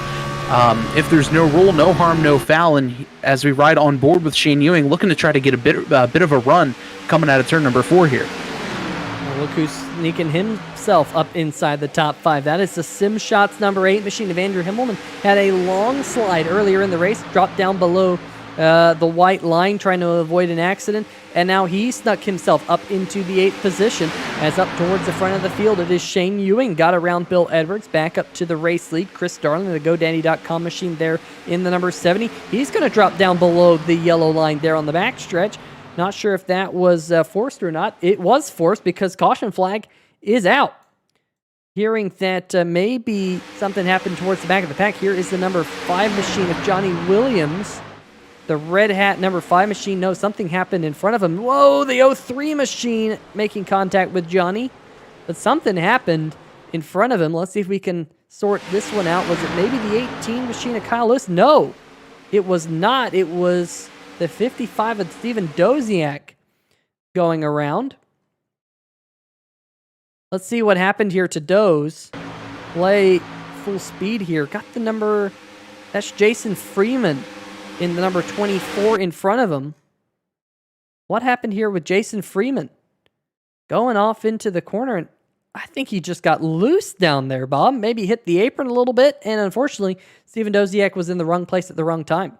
if there's no rule, no harm, no foul, and as we ride on board with Shane Ewing, looking to try to get a bit of a run coming out of turn number 4 here. Well, look who's sneaking himself up inside the top 5. That is the Sim Shots number 8 machine of Andrew Himmelman. Had a long slide earlier in the race, dropped down below the white line, trying to avoid an accident, and now he snuck himself up into the 8th position. As up towards the front of the field, it is Shane Ewing, got around Bill Edwards, back up to the race lead. Chris Darling, the GoDaddy.com machine there in the number 70. He's going to drop down below the yellow line there on the backstretch. Not sure if that was forced or not. It was forced because caution flag is out. hearing that maybe something happened towards the back of the pack. Here is the number 5 machine of Johnny Williams. The red hat number 5 machine. No, something happened in front of him. Whoa, the 03 machine making contact with Johnny. But something happened in front of him. Let's see if we can sort this one out. Was it maybe the 18 machine of Kyle Lewis? No, it was not. It was the 55 of Steven Doziak going around. Let's see what happened here to Doze. Play full speed here. Got the number, that's Jason Freeman in the number 24 in front of him. What happened here with Jason Freeman? Going off into the corner, and I think he just got loose down there, Bob. Maybe hit the apron a little bit, and unfortunately, Steven Doziak was in the wrong place at the wrong time.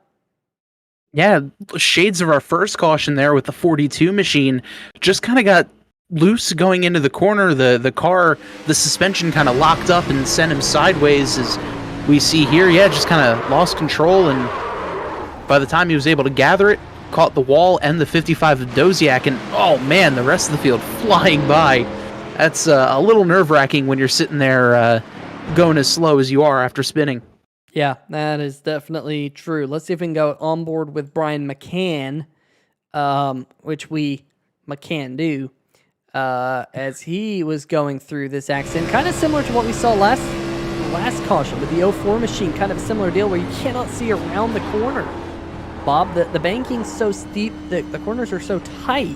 Yeah, shades of our first caution there with the 42 machine. Just kind of got loose going into the corner. The car, the suspension kind of locked up and sent him sideways, as we see here. Yeah, just kind of lost control, and by the time he was able to gather it, caught the wall and the 55 of Doziak, and oh man, the rest of the field flying by. That's a little nerve-wracking when you're sitting there going as slow as you are after spinning. Yeah, that is definitely true. Let's see if we can go on board with Brian McCann, which we McCann do, as he was going through this accident. Kind of similar to what we saw last caution with the 04 machine. Kind of a similar deal where you cannot see around the corner. Bob, the banking's so steep, the corners are so tight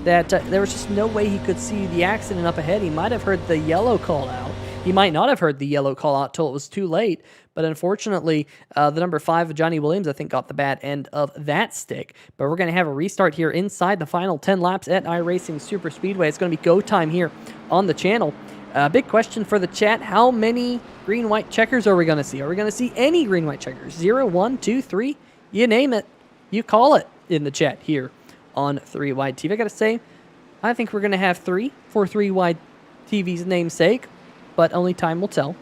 that there was just no way he could see the accident up ahead. He might have heard the yellow call out. He might not have heard the yellow call out till it was too late. But unfortunately, the number 5 of Johnny Williams, I think, got the bad end of that stick. But we're going to have a restart here inside the final 10 laps at iRacing Superspeedway. It's going to be go time here on the channel. Big question for the chat. How many green-white checkers are we going to see? Are we going to see any green-white checkers? 0, 1, 2, 3? You name it. You call it in the chat here on 3 Wide TV. I got to say, I think we're going to have 3 for 3 Wide TV's namesake, but only time will tell.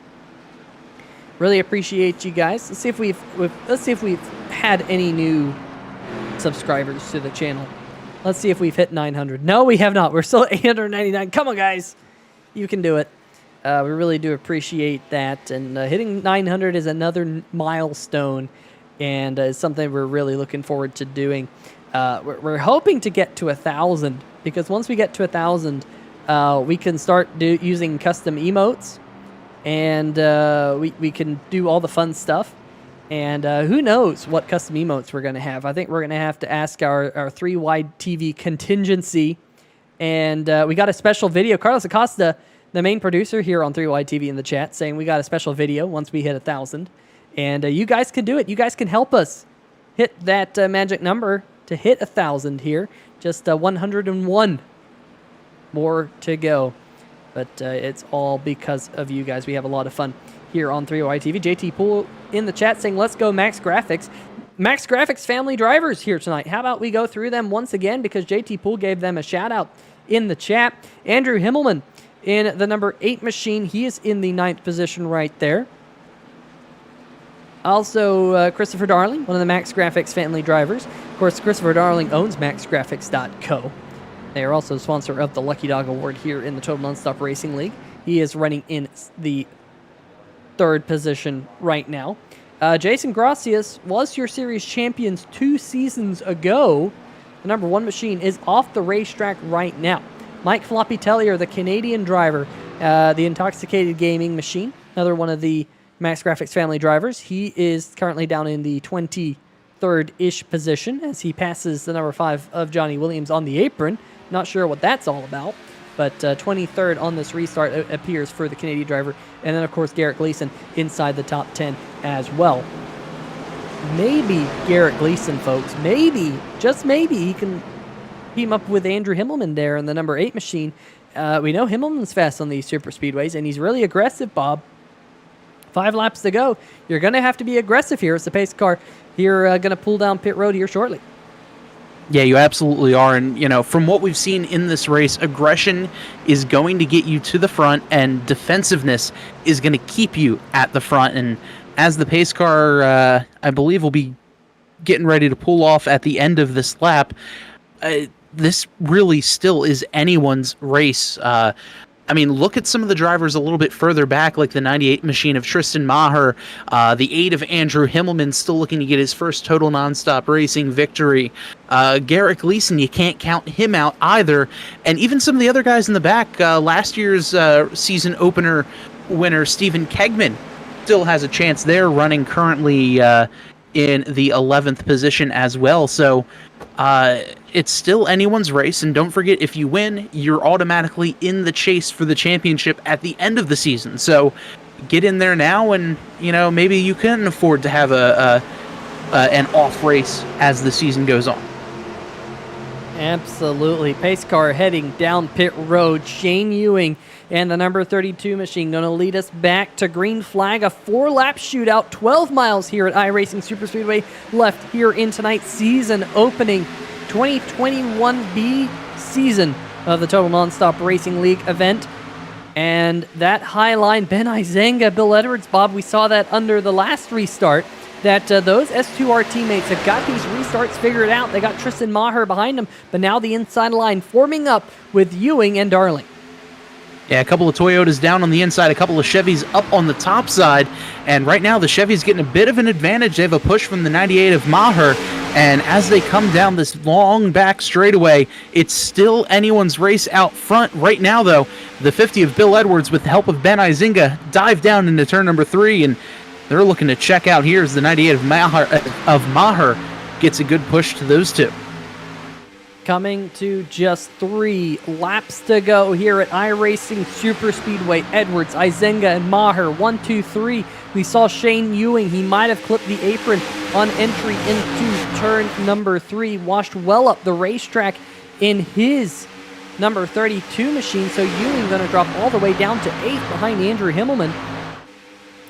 Really appreciate you guys. Let's see if we've had any new subscribers to the channel. Let's see if we've hit 900. No, we have not. We're still at 899. Come on, guys. You can do it. We really do appreciate that. And hitting 900 is another milestone, and is something we're really looking forward to doing. We're hoping to get to 1,000, because once we get to 1,000, we can start using custom emotes, and we can do all the fun stuff. And who knows what custom emotes we're going to have. I think we're going to ask our 3 Wide TV contingency. And we got a special video. Carlos Acosta, the main producer here on 3 Wide TV, in the chat, saying we got a special video once we hit 1,000. And you guys can do it. You guys can help us hit that magic number to hit 1,000 here. Just 101 more to go. But it's all because of you guys. We have a lot of fun here on 3OI TV. JT Poole in the chat saying, let's go Max Graphics. Max Graphics family drivers here tonight. How about we go through them once again, because JT Poole gave them a shout out in the chat. Andrew Himmelman in the number 8 machine. He is in the 9th position right there. Also, Christopher Darling, one of the Max Graphics family drivers. Of course, Christopher Darling owns MaxGraphics.co. They are also a sponsor of the Lucky Dog Award here in the Total Nonstop Racing League. He is running in the 3rd position right now. Jason Gracias was your series champions 2 seasons ago. The number 1 machine is off the racetrack right now. Mike Floppy Tellier, the Canadian driver, the Intoxicated Gaming machine, another one of the Max Graphics family drivers. He is currently down in the 23rd-ish position as he passes the number 5 of Johnny Williams on the apron. Not sure what that's all about, but 23rd on this restart appears for the Canadian driver. And then, of course, Garrett Gleason inside the top 10 as well. Maybe Garrett Gleason, folks, maybe, just maybe, he can team up with Andrew Himmelman there in the number 8 machine. We know Himmelman's fast on these super speedways, and he's really aggressive, Bob. 5 laps to go. You're going to have to be aggressive here as the pace car here going to pull down pit road here shortly. Yeah, you absolutely are. And, you know, from what we've seen in this race, aggression is going to get you to the front, and defensiveness is going to keep you at the front. And as the pace car, I believe, will be getting ready to pull off at the end of this lap, this really still is anyone's race. I mean, look at some of the drivers a little bit further back, like the 98 machine of Tristan Maher, the 8 of Andrew Himmelman, still looking to get his first total nonstop racing victory. Garrett Gleason, you can't count him out either. And even some of the other guys in the back, last year's season opener winner, Stephen Kegman, still has a chance there, running currently in the 11th position as well. So it's still anyone's race, and don't forget, if you win, you're automatically in the chase for the championship at the end of the season. So get in there now, and maybe you can afford to have an off race as the season goes on. Absolutely. Pace car heading down pit road. Shane Ewing and the number 32 machine going to lead us back to green flag. A 4-lap shootout, 12 miles here at iRacing Superspeedway left here in tonight's season opening 2021B season of the Total Nonstop Racing League event. And that high line, Ben Isenga, Bill Edwards, Bob, we saw that under the last restart, that those S2R teammates have got these restarts figured out. They got Tristan Maher behind them, but now the inside line forming up with Ewing and Darling. Yeah, a couple of Toyotas down on the inside, a couple of Chevys up on the top side, and right now the Chevy's getting a bit of an advantage. They have a push from the 98 of Maher, and as they come down this long back straightaway, it's still anyone's race out front. Right now, though, the 50 of Bill Edwards, with the help of Ben Isenga, dive down into turn number 3, and they're looking to check out here as the 98 of Maher gets a good push to those two. Coming to just 3 laps to go here at iRacing Superspeedway. Edwards, Isenga, and Maher. 1, 2, 3. We saw Shane Ewing. He might have clipped the apron on entry into turn number 3. Washed well up the racetrack in his number 32 machine. So Ewing going to drop all the way down to 8th behind Andrew Himmelman.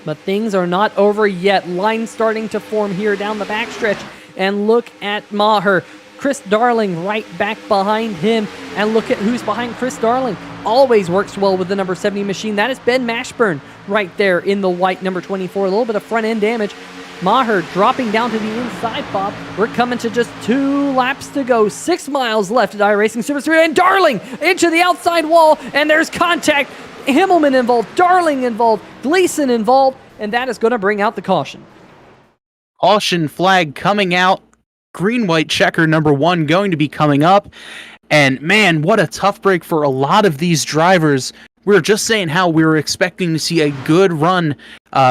But things are not over yet. Line starting to form here down the backstretch. And look at Maher. Chris Darling right back behind him. And look at who's behind Chris Darling. Always works well with the number 70 machine. That is Ben Mashburn right there in the white number 24. A little bit of front end damage. Maher dropping down to the inside, Bob. We're coming to just 2 laps to go. 6 miles left at iRacing Superspeedway. And Darling into the outside wall. And there's contact. Himmelman involved. Darling involved. Gleason involved. And that is going to bring out the caution. Caution flag coming out. Green-white checker number 1 going to be coming up. And man, what a tough break for a lot of these drivers. We were just saying how we were expecting to see a good run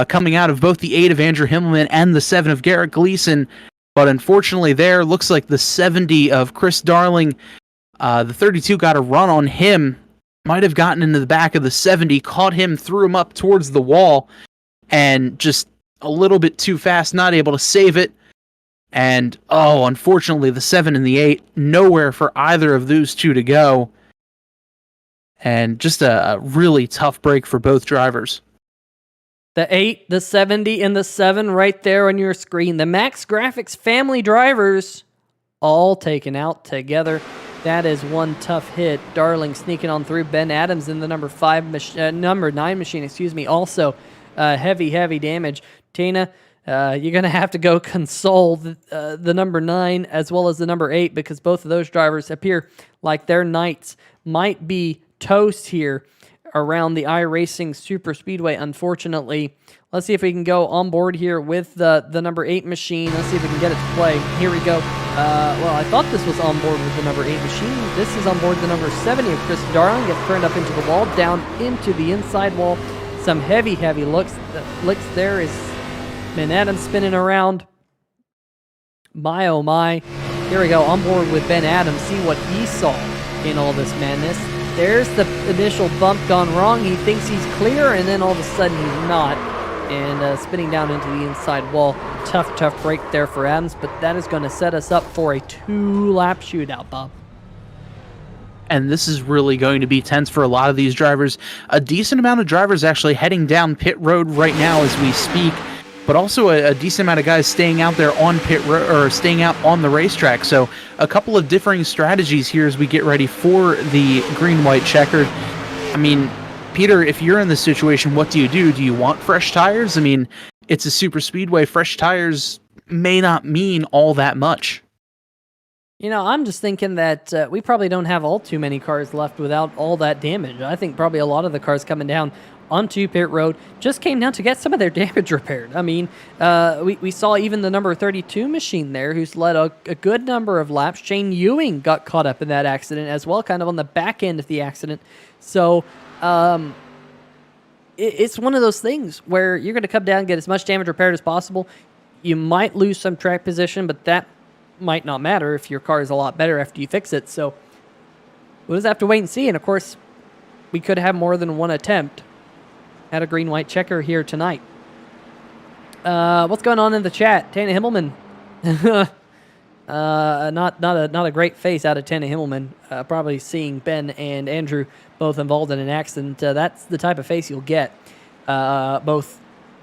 coming out of both the 8 of Andrew Himmelman and the 7 of Garrett Gleason. But unfortunately there, looks like the 70 of Chris Darling, the 32 got a run on him. Might have gotten into the back of the 70, caught him, threw him up towards the wall, and just a little bit too fast, not able to save it. And, unfortunately, the 7 and the 8, nowhere for either of those two to go. And just a really tough break for both drivers. The 8, the 70, and the 7 right there on your screen. The Max Graphics family drivers all taken out together. That is one tough hit. Darling sneaking on through. Ben Adams in the number 9 machine, also heavy damage. Tina, you're going to have to go console the number 9 as well as the number 8, because both of those drivers appear like their nights might be toast here around the iRacing Superspeedway, unfortunately. Let's see if we can go on board here with the number 8 machine. Let's see if we can get it to play. Here we go. Well, I thought this was on board with the number 8 machine. This is on board the number 70 of Chris Darling. Gets turned up into the wall, down into the inside wall. Some heavy licks there is Ben Adams spinning around. My, oh my. Here we go, on board with Ben Adams. See what he saw in all this madness. There's the initial bump gone wrong. He thinks he's clear, and then all of a sudden he's not. And spinning down into the inside wall. Tough break there for Adams, but that is going to set us up for a 2-lap shootout, Bob. And this is really going to be tense for a lot of these drivers. A decent amount of drivers actually heading down pit road right now as we speak, but also a decent amount of guys staying out there on pit road, or staying out on the racetrack. So a couple of differing strategies here as we get ready for the green-white checkered. I mean, Peter, if you're in this situation, what do you do? Do you want fresh tires? I mean, it's a super speedway. Fresh tires may not mean all that much. I'm just thinking that we probably don't have all too many cars left without all that damage. I think probably a lot of the cars coming down onto pit road just came down to get some of their damage repaired. I mean, we saw even the number 32 machine there, who's led a good number of laps. Shane Ewing got caught up in that accident as well, kind of on the back end of the accident. So it's one of those things where you're going to come down and get as much damage repaired as possible. You might lose some track position, but that might not matter if your car is a lot better after you fix it. So we'll just have to wait and see. And of course, we could have more than one attempt at a green-white checker here tonight. What's going on in the chat? Tana Himmelman. Not a great face out of Tana Himmelman. Probably seeing Ben and Andrew both involved in an accident. That's the type of face you'll get. Both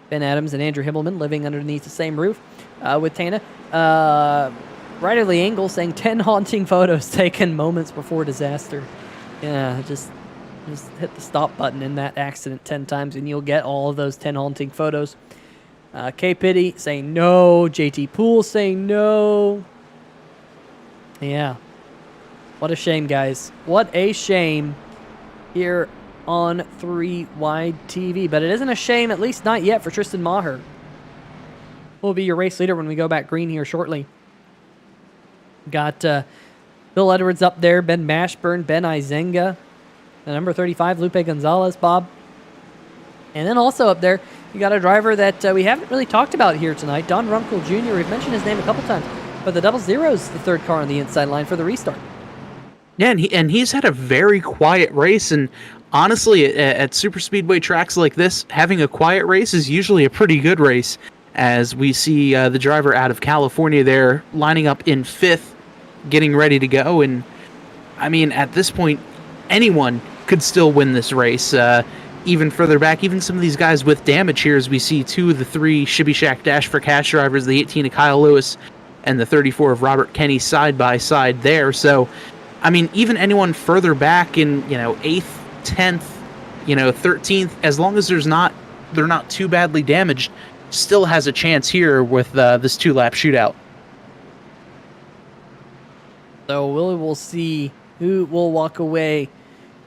Ben Adams and Andrew Himmelman living underneath the same roof with Tana. Riderly Angle saying 10 haunting photos taken moments before disaster. Yeah, just hit the stop button in that accident 10 times and you'll get all of those 10 haunting photos. K Pity saying no. JT Poole saying no. Yeah. What a shame, guys. What a shame here on 3 Wide TV. But it isn't a shame, at least not yet, for Tristan Maher. Will be your race leader when we go back green here shortly. Got Bill Edwards up there, Ben Mashburn, Ben Isenga, the number 35, Lupe Gonzalez, Bob. And then also up there, you got a driver that we haven't really talked about here tonight, Don Rumpkel Jr. We've mentioned his name a couple times, but the 00's the third car on the inside line for the restart. Yeah, and he's had a very quiet race, and honestly, at Superspeedway tracks like this, having a quiet race is usually a pretty good race, as we see the driver out of California there lining up in 5th, getting ready to go. And I mean, at this point, anyone could still win this race. Even further back, even some of these guys with damage here, as we see 2 of the 3 Shibby Shack Dash for Cash drivers, the 18 of Kyle Lewis and the 34 of Robert Kenny side by side there. So, I mean, even anyone further back in, 8th, 10th, 13th, as long as they're not too badly damaged, still has a chance here with this 2-lap shootout. So we'll see who will walk away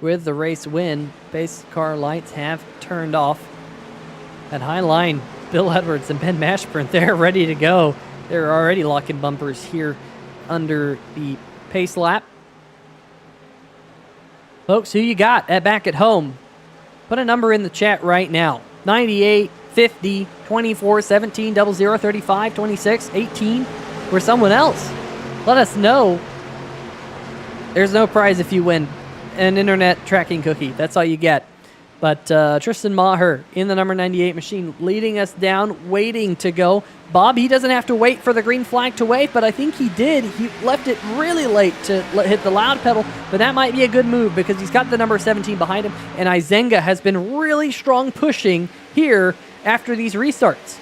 with the race win. Base car lights have turned off. At high line, Bill Edwards and Ben Mashburn, they're ready to go. They're already locking bumpers here under the pace lap. Folks, who you got back at home? Put a number in the chat right now. 98, 50, 24, 17, 00, 35, 26, 18, or someone else. Let us know. There's no prize if you win an internet tracking cookie. That's all you get. But Tristan Maher in the number 98 machine leading us down, waiting to go. Bob, he doesn't have to wait for the green flag to wait, but I think he did. He left it really late to hit the loud pedal, but that might be a good move because he's got the number 17 behind him, and Isenga has been really strong pushing here after these restarts.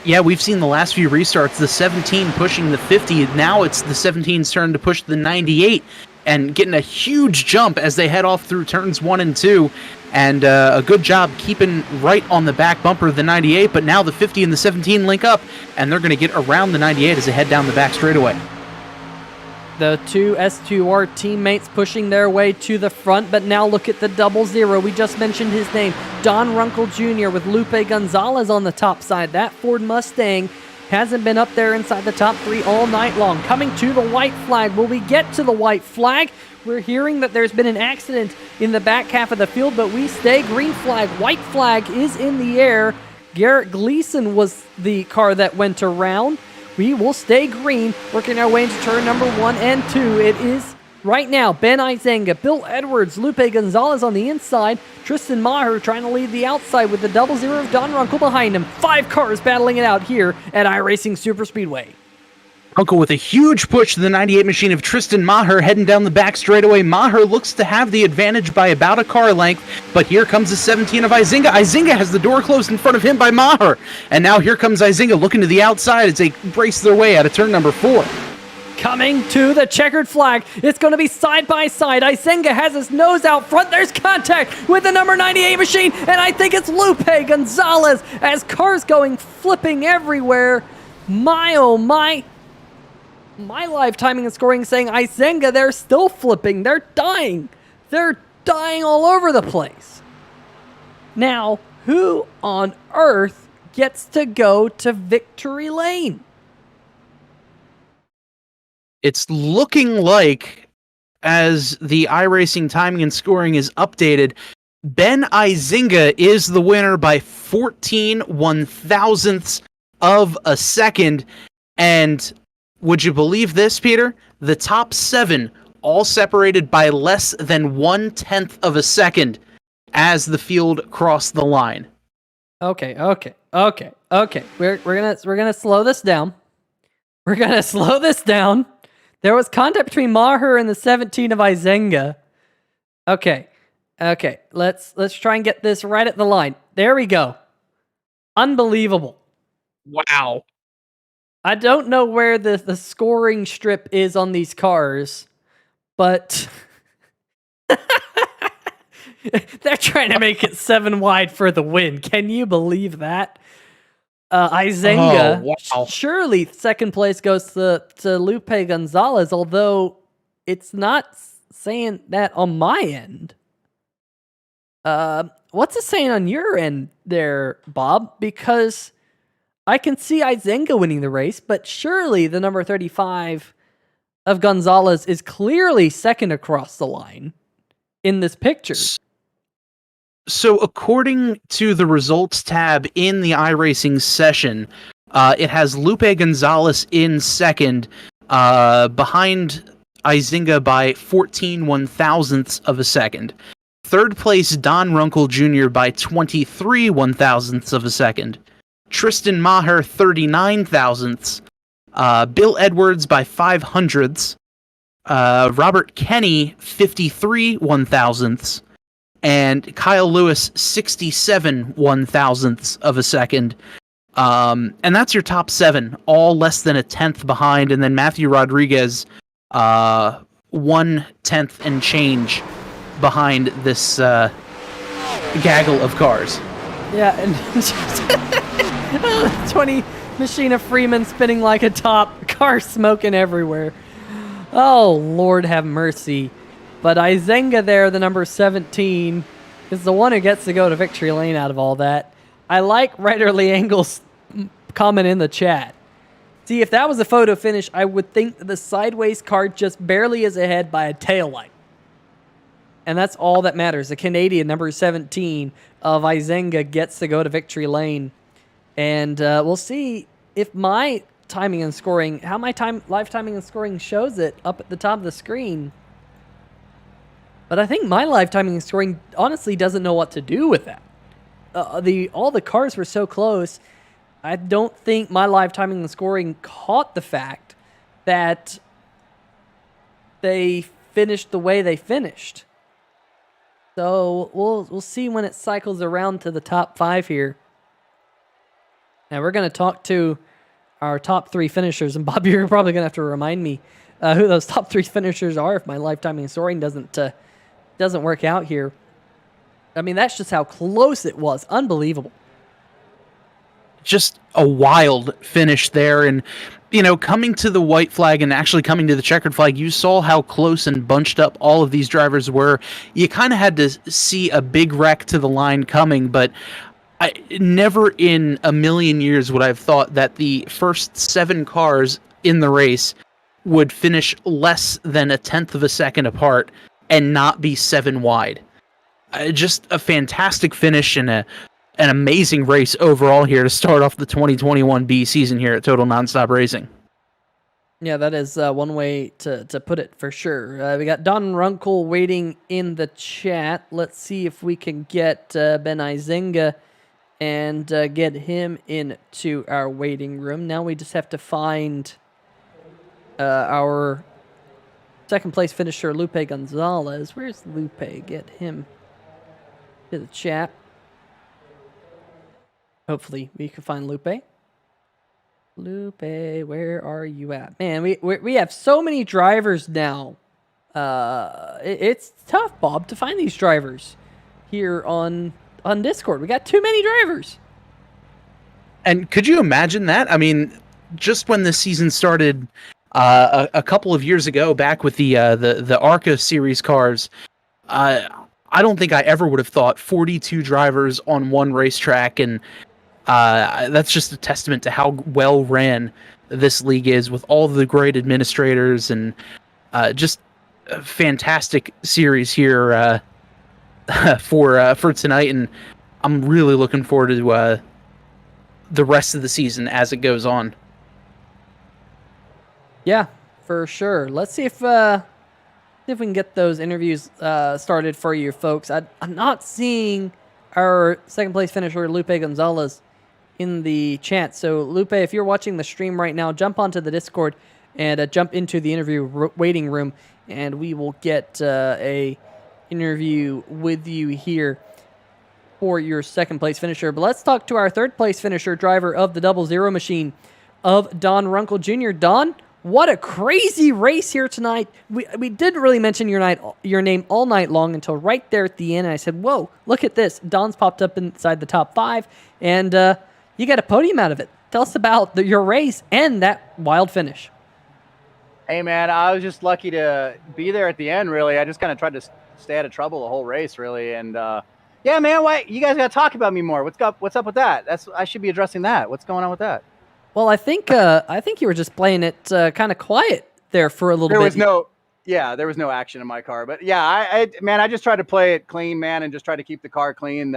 Yeah, we've seen the last few restarts, the 17 pushing the 50. Now it's the 17's turn to push the 98 and getting a huge jump as they head off through turns 1 and 2. And a good job keeping right on the back bumper of the 98, but now the 50 and the 17 link up, and they're going to get around the 98 as they head down the back straightaway. The 2 S2R teammates pushing their way to the front, but now look at the 00. We just mentioned his name, Don Rumpkel Jr. with Lupe Gonzalez on the top side. That Ford Mustang hasn't been up there inside the top 3 all night long. Coming to the white flag. Will we get to the white flag? We're hearing that there's been an accident in the back half of the field, but we stay green flag. White flag is in the air. Garrett Gleason was the car that went around. We will stay green, working our way into turn number 1 and 2. It is right now Ben Isenga, Bill Edwards, Lupe Gonzalez on the inside, Tristan Maher trying to lead the outside with the 00 of Don Rumpkel behind him. 5 cars battling it out here at iRacing Superspeedway. Rumpkel with a huge push to the 98 machine of Tristan Maher heading down the back straightaway. Maher looks to have the advantage by about a car length, but here comes the 17 of Isenga. Isenga has the door closed in front of him by Maher, and now here comes Isenga looking to the outside as they race their way out of turn number 4. Coming to the checkered flag. It's going to be side by side. Isenga has his nose out front. There's contact with the number 98 machine, and I think it's Lupe Gonzalez as cars going flipping everywhere. My, oh my. my live timing and scoring saying Isenga, they're still flipping. They're dying. They're dying all over the place. Now, who on earth gets to go to victory lane? It's looking like, as the iRacing timing and scoring is updated, Ben Isenga is the winner by 14 1/1000ths of a second. And would you believe this, Peter? The top 7 all separated by less than 1/10 of a second as the field crossed the line. Okay. We're gonna slow this down. We're gonna slow this down. There was contact between Maher and the 17 of Isenga. Okay. Let's try and get this right at the line. There we go. Unbelievable. Wow. I don't know where the scoring strip is on these cars, but they're trying to make it 7 wide for the win. Can you believe that? Isenga, wow. surely second place goes to Lupe Gonzalez, although it's not saying that on my end. What's it saying on your end there, Bob? Because I can see Isenga winning the race, but surely the number 35 of Gonzalez is clearly second across the line in this picture. So according to the results tab in the iRacing session, it has Lupe Gonzalez in second, behind Isenga by 14 1/1000ths of a second. Third place, Don Rumpkel Jr. by 23 1/1000ths of a second. Tristan Maher, 39 thousandths. Bill Edwards by 500ths. Robert Kenny, 53 1/1000ths. And Kyle Lewis, 67 1/1000ths of a second. And that's your top 7, all less than a tenth behind. And then Matthew Rodriguez, 1/10 and change behind this gaggle of cars. Yeah, and 20 Machina Freeman spinning like a top, car smoking everywhere. Oh, Lord have mercy. But Isenga there, the number 17, is the one who gets to go to victory lane out of all that. I like Writerly Angle's comment in the chat. See, if that was a photo finish, I would think that the sideways car just barely is ahead by a taillight. And that's all that matters. The Canadian, number 17, of Isenga gets to go to victory lane. And we'll see if my timing and scoring, how my live timing and scoring shows it up at the top of the screen. But I think my live timing and scoring honestly doesn't know what to do with that. All the cars were so close. I don't think my live timing and scoring caught the fact that they finished the way they finished. So we'll see when it cycles around to the top 5 here. Now we're going to talk to our top 3 finishers, and Bob, you're probably going to have to remind me who those top 3 finishers are if my live timing and scoring doesn't work out here. I mean, that's just how close it was. Unbelievable. Just a wild finish there. And, coming to the white flag and actually coming to the checkered flag, you saw how close and bunched up all of these drivers were. You kind of had to see a big wreck to the line coming, but never in a million years would I have thought that the first 7 cars in the race would finish less than a tenth of a second apart and not be 7 wide. Just a fantastic finish and an amazing race overall here to start off the 2021 B season here at Total Nonstop Racing. Yeah, that is one way to put it for sure. We got Don Rumpkel waiting in the chat. Let's see if we can get Ben Isenga and get him into our waiting room. Now we just have to find our second place finisher, Lupe Gonzalez. Where's Lupe? Get him to the chat. Hopefully we can find Lupe. Lupe, where are you at? Man, we have so many drivers now. It's tough, Bob, to find these drivers here on Discord. We got too many drivers. And could you imagine that? I mean, just when the season started, a couple of years ago, back with the ARCA series cars. I don't think I ever would have thought 42 drivers on one racetrack, and that's just a testament to how well ran this league is, with all the great administrators, and just a fantastic series here for tonight. And I'm really looking forward to the rest of the season as it goes on. Yeah, for sure. Let's see if we can get those interviews started for you folks. I'm not seeing our second place finisher, Lupe Gonzalez, in the chat. So, Lupe, if you're watching the stream right now, jump onto the Discord and jump into the interview waiting room, and we will get a interview with you here for your second place finisher. But let's talk to our third place finisher, driver of the 00 machine of Don Rumpkel Jr. Don, what a crazy race here tonight. We didn't really mention your name all night long until right there at the end. And I said, whoa, look at this. Don's popped up inside the top 5, and you got a podium out of it. Tell us about your race and that wild finish. Hey, man, I was just lucky to be there at the end, really. I just kind of tried to stay out of trouble the whole race, really. And, yeah, man, why you guys got to talk about me more. What's up with that? I should be addressing that. What's going on with that? Well, I think you were just playing it kind of quiet there for a little bit. There was no action in my car. But, yeah, I just tried to play it clean, man, and just try to keep the car clean,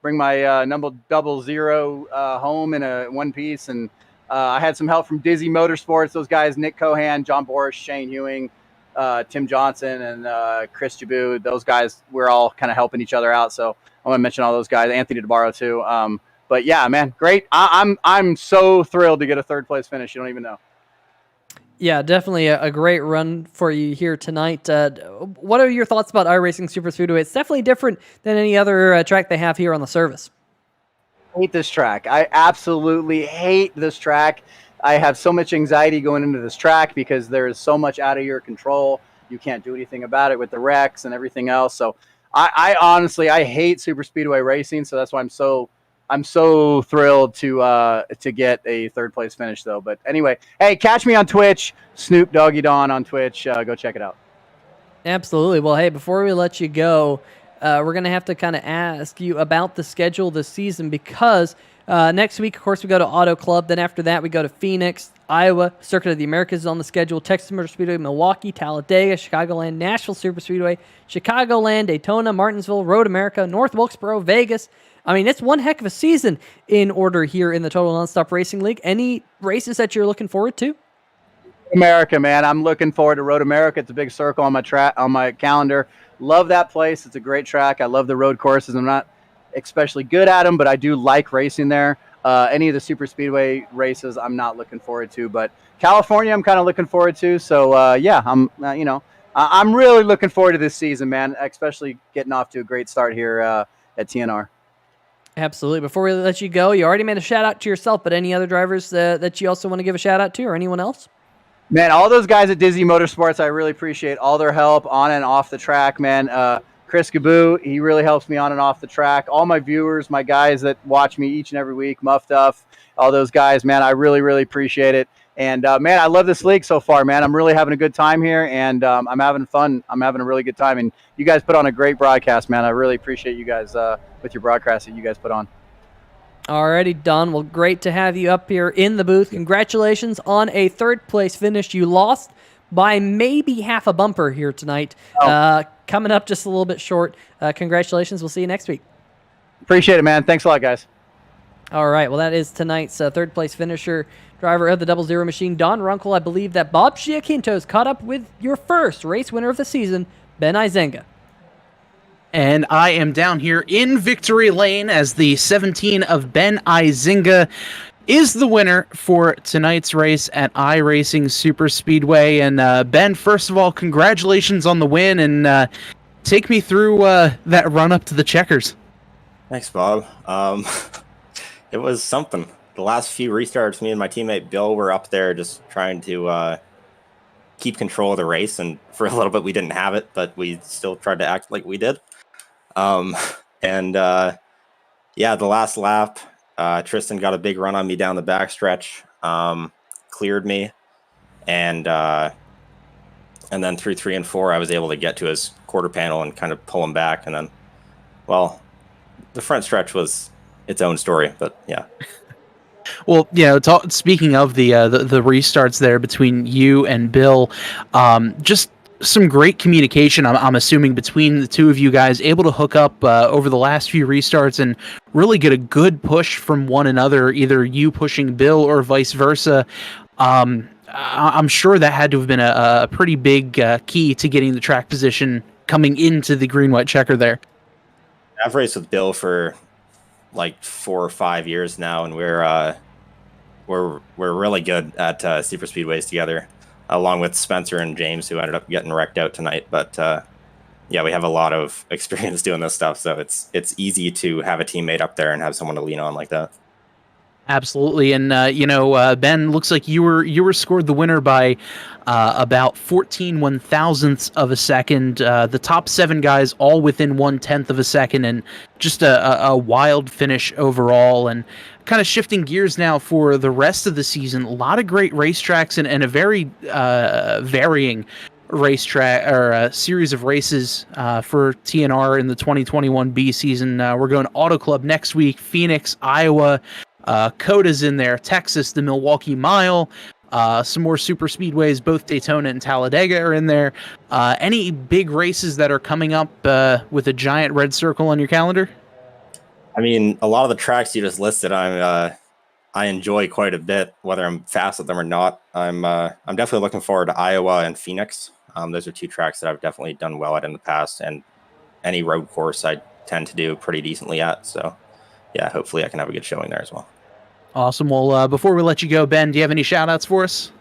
bring my number 00 home in a one piece. And I had some help from Dizzy Motorsports, those guys, Nick Cohan, John Boris, Shane Ewing, Tim Johnson, and Chris Jabu. Those guys, we're all kind of helping each other out. So I want to mention all those guys, Anthony DeBarro too. But yeah, man, great. I'm so thrilled to get a third place finish. You don't even know. Yeah, definitely a great run for you here tonight. What are your thoughts about iRacing Superspeedway? It's definitely different than any other track they have here on the service. I hate this track. I absolutely hate this track. I have so much anxiety going into this track because there is so much out of your control. You can't do anything about it with the wrecks and everything else. So I honestly hate Superspeedway racing. So that's why I'm so thrilled to get a third place finish though. But anyway, hey, catch me on Twitch, Snoop Doggy Don on Twitch. Go check it out. Absolutely. Well, hey, before we let you go, we're going to have to kind of ask you about the schedule this season, because next week, of course, we go to Auto Club. Then after that, we go to Phoenix, Iowa, Circuit of the Americas is on the schedule, Texas Motor Speedway, Milwaukee, Talladega, Chicagoland, Nashville Superspeedway, Chicagoland, Daytona, Martinsville, Road America, North Wilkesboro, Vegas. I mean, it's one heck of a season in order here in the Total Nonstop Racing League. Any races that you're looking forward to? America, man. I'm looking forward to Road America. It's a big circle on my calendar. Love that place. It's a great track. I love the road courses. I'm not especially good at them, but I do like racing there. Any of the super speedway races I'm not looking forward to, but California I'm kind of looking forward to. So yeah, I'm really looking forward to this season, man, especially getting off to a great start here at TNR. Absolutely. Before we let you go, you already made a shout out to yourself, but any other drivers that you also want to give a shout out to, or anyone else? Man, all those guys at Dizzy Motorsports, I really appreciate all their help on and off the track, man. Chris Gabu, he really helps me on and off the track. All my viewers, my guys that watch me each and every week, Muff Duff, all those guys, man, I really, really appreciate it. And, man, I love this league so far, man. I'm really having a good time here, and I'm having fun. I'm having a really good time. And you guys put on a great broadcast, man. I really appreciate you guys with your broadcast that you guys put on. Alrighty, Dunn. Well, great to have you up here in the booth. Congratulations on a third-place finish. You lost by maybe half a bumper here tonight. Coming up just a little bit short. Congratulations. We'll see you next week. Appreciate it, man. Thanks a lot, guys. All right. Well, that is tonight's third-place finisher, driver of the 00 machine, Don Rumpkel. I believe that Bob Giaquinto's caught up with your first race winner of the season, Ben Isenga. And I am down here in victory lane as the 17 of Ben Isenga is the winner for tonight's race at iRacing Superspeedway. And Ben, first of all, congratulations on the win, and take me through that run up to the checkers. Thanks, Bob. It was something. The last few restarts, me and my teammate Bill were up there just trying to keep control of the race, and for a little bit we didn't have it, but we still tried to act like we did. Yeah, the last lap, Tristan got a big run on me down the backstretch, cleared me, and then through 3 and 4, I was able to get to his quarter panel and kind of pull him back. And then, well, the front stretch was its own story, but yeah. Well, speaking of the restarts there between you and Bill, just some great communication. I'm assuming between the two of you guys, able to hook up over the last few restarts and really get a good push from one another. Either you pushing Bill or vice versa. I'm sure that had to have been a pretty big key to getting the track position coming into the green-white checker there. I've raced with Bill for like 4 or 5 years now, and we're really good at Superspeedways together, along with Spencer and James, who ended up getting wrecked out tonight. But yeah, we have a lot of experience doing this stuff, so it's easy to have a teammate up there and have someone to lean on like that. Absolutely, and Ben, looks like you were scored the winner by about 14 1/1000ths of a second. The top 7 guys all within 1/10 of a second, and just a wild finish overall. And kind of shifting gears now for the rest of the season, a lot of great racetracks and a very varying racetrack or a series of races for TNR in the 2021 B season. We're going Auto Club next week, Phoenix, Iowa. Coda's in there, Texas, the Milwaukee Mile, some more super speedways, both Daytona and Talladega are in there. Any big races that are coming up with a giant red circle on your calendar? I mean, a lot of the tracks you just listed, I enjoy quite a bit, whether I'm fast at them or not. I'm definitely looking forward to Iowa and Phoenix. Those are 2 tracks that I've definitely done well at in the past, and any road course I tend to do pretty decently at. So yeah, hopefully I can have a good showing there as well. Awesome. Well, before we let you go, Ben, do you have any shout outs for us?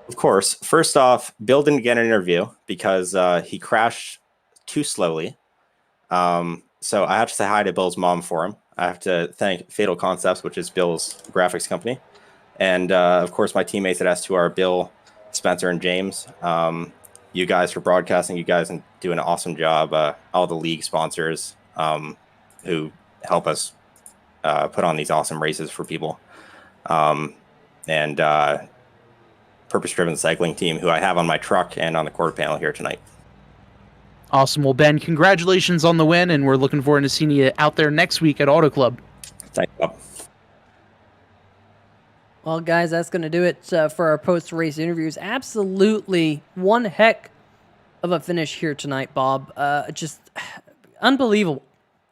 Of course. First off, Bill didn't get an interview because he crashed too slowly. So I have to say hi to Bill's mom for him. I have to thank Fatal Concepts, which is Bill's graphics company. And of course, my teammates at S2R, Bill, Spencer, and James. You guys for broadcasting. You guys do an awesome job. All the league sponsors who help us put on these awesome races for people. And Purpose-Driven Cycling Team, who I have on my truck and on the quarter panel here tonight. Awesome. Well, Ben, congratulations on the win, and we're looking forward to seeing you out there next week at Auto Club. Thank you. Well, guys, that's going to do it for our post-race interviews. Absolutely one heck of a finish here tonight, Bob. Just unbelievable.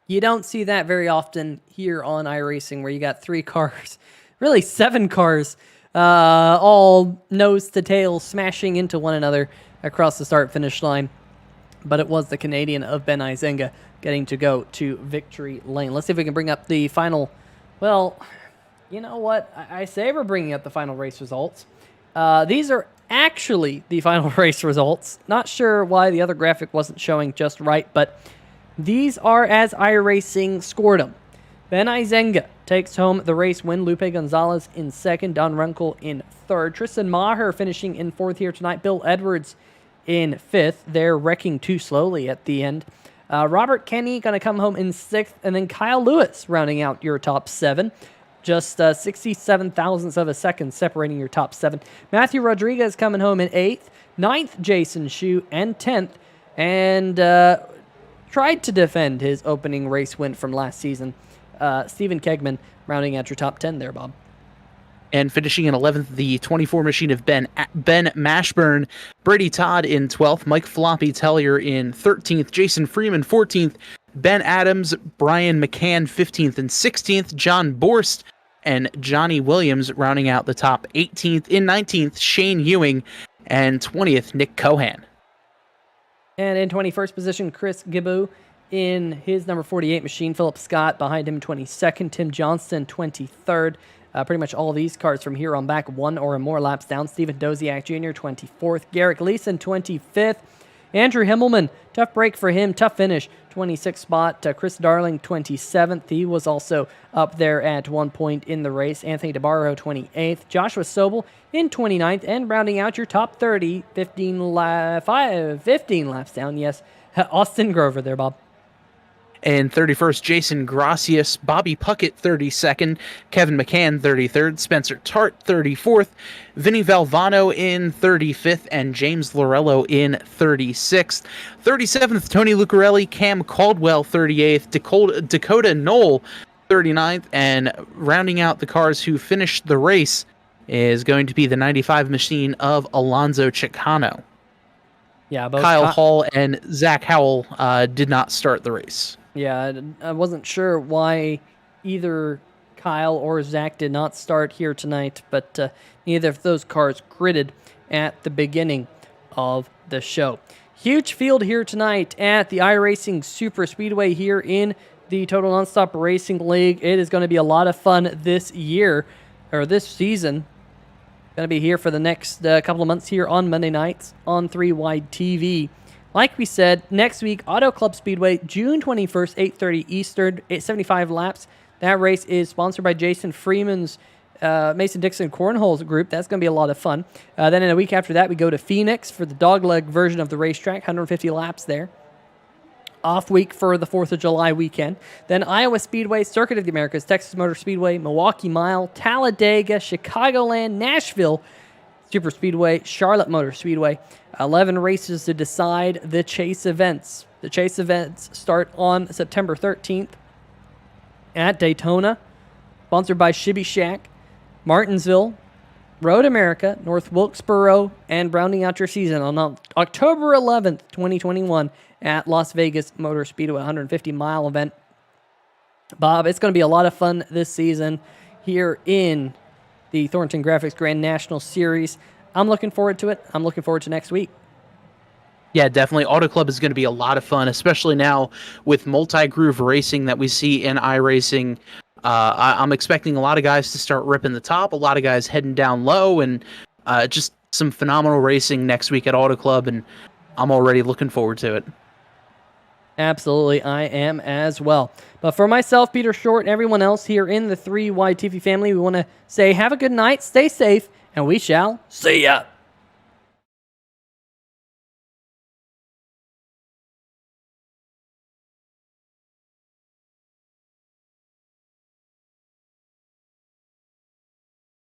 You don't see that very often here on iRacing, where you got 3 cars, really 7 cars, all nose to tail smashing into one another across the start-finish line. But it was the Canadian of Ben Isenga getting to go to victory lane. Let's see if we can bring up the final. Well, you know what? I say we're bringing up the final race results. These are actually the final race results. Not sure why the other graphic wasn't showing just right, but these are as iRacing scored them. Ben Isenga takes home the race win. Lupe Gonzalez in second. Don Rumpkel in third. Tristan Maher finishing in fourth here tonight. Bill Edwards in fifth. They're wrecking too slowly at the end. Robert Kenny going to come home in sixth. And then Kyle Lewis rounding out your top 7. Just 67 thousandths of a second separating your top 7. Matthew Rodriguez coming home in 8th. 9th, Jason Shue. And 10th. And tried to defend his opening race win from last season. Stephen Kegman rounding out your top 10 there, Bob. And finishing in 11th, the 24 machine of Ben Mashburn. Brady Todd in 12th. Mike Floppy Tellier in 13th. Jason Freeman 14th. Ben Adams, Brian McCann 15th and 16th. John Borst and Johnny Williams rounding out the top 18th. In 19th, Shane Ewing. And 20th, Nick Cohan. And in 21st position, Chris Gibou in his number 48 machine. Philip Scott behind him 22nd. Tim Johnston 23rd. Pretty much all these cars from here on back 1 or more laps down. Stephen Doziak Jr. 24th. Garrick Leeson 25th. Andrew Himmelman, tough break for him. Tough finish. 26th spot. Chris Darling 27th. He was also up there at one point in the race. Anthony DeBarro 28th. Joshua Sobel in 29th. And rounding out your top 30, 15 laps down. Yes, Austin Grover there, Bob. In 31st, Jason Gracias, Bobby Puckett 32nd, Kevin McCann 33rd, Spencer Tart 34th, Vinny Valvano in 35th, and James Lorello in 36th. 37th, Tony Lucarelli, Cam Caldwell 38th, Dakota Knoll 39th, and rounding out the cars who finished the race is going to be the 95 machine of Alonzo Chicano. Yeah, both Kyle Hall and Zach Howell did not start the race. Yeah, I wasn't sure why either Kyle or Zach did not start here tonight, but neither of those cars gridded at the beginning of the show. Huge field here tonight at the iRacing Superspeedway here in the Total Nonstop Racing League. It is going to be a lot of fun this year, or this season. Going to be here for the next couple of months here on Monday nights on 3 Wide TV. Like we said, next week, Auto Club Speedway, June 21st, 8:30 Eastern, 75 laps. That race is sponsored by Jason Freeman's Mason-Dixon Cornholes group. That's going to be a lot of fun. Then in a week after that, we go to Phoenix for the dogleg version of the racetrack, 150 laps there. Off week for the 4th of July weekend. Then Iowa Speedway, Circuit of the Americas, Texas Motor Speedway, Milwaukee Mile, Talladega, Chicagoland, Nashville, Superspeedway, Charlotte Motor Speedway. 11 races to decide the Chase events. The Chase events start on September 13th at Daytona, sponsored by Shibby Shack, Martinsville, Road America, North Wilkesboro, and rounding out your season on October 11th, 2021 at Las Vegas Motor Speedway, 150-mile event. Bob, it's going to be a lot of fun this season here in the Thornton Graphix Grand National Series. I'm looking forward to it. I'm looking forward to next week. Yeah, definitely. Auto Club is going to be a lot of fun, especially now with multi-groove racing that we see in iRacing. I'm expecting a lot of guys to start ripping the top, a lot of guys heading down low, and just some phenomenal racing next week at Auto Club, and I'm already looking forward to it. Absolutely, I am as well. But for myself, Peter Short, and everyone else here in the 3 Wide TV family, we want to say have a good night, stay safe, and we shall see ya.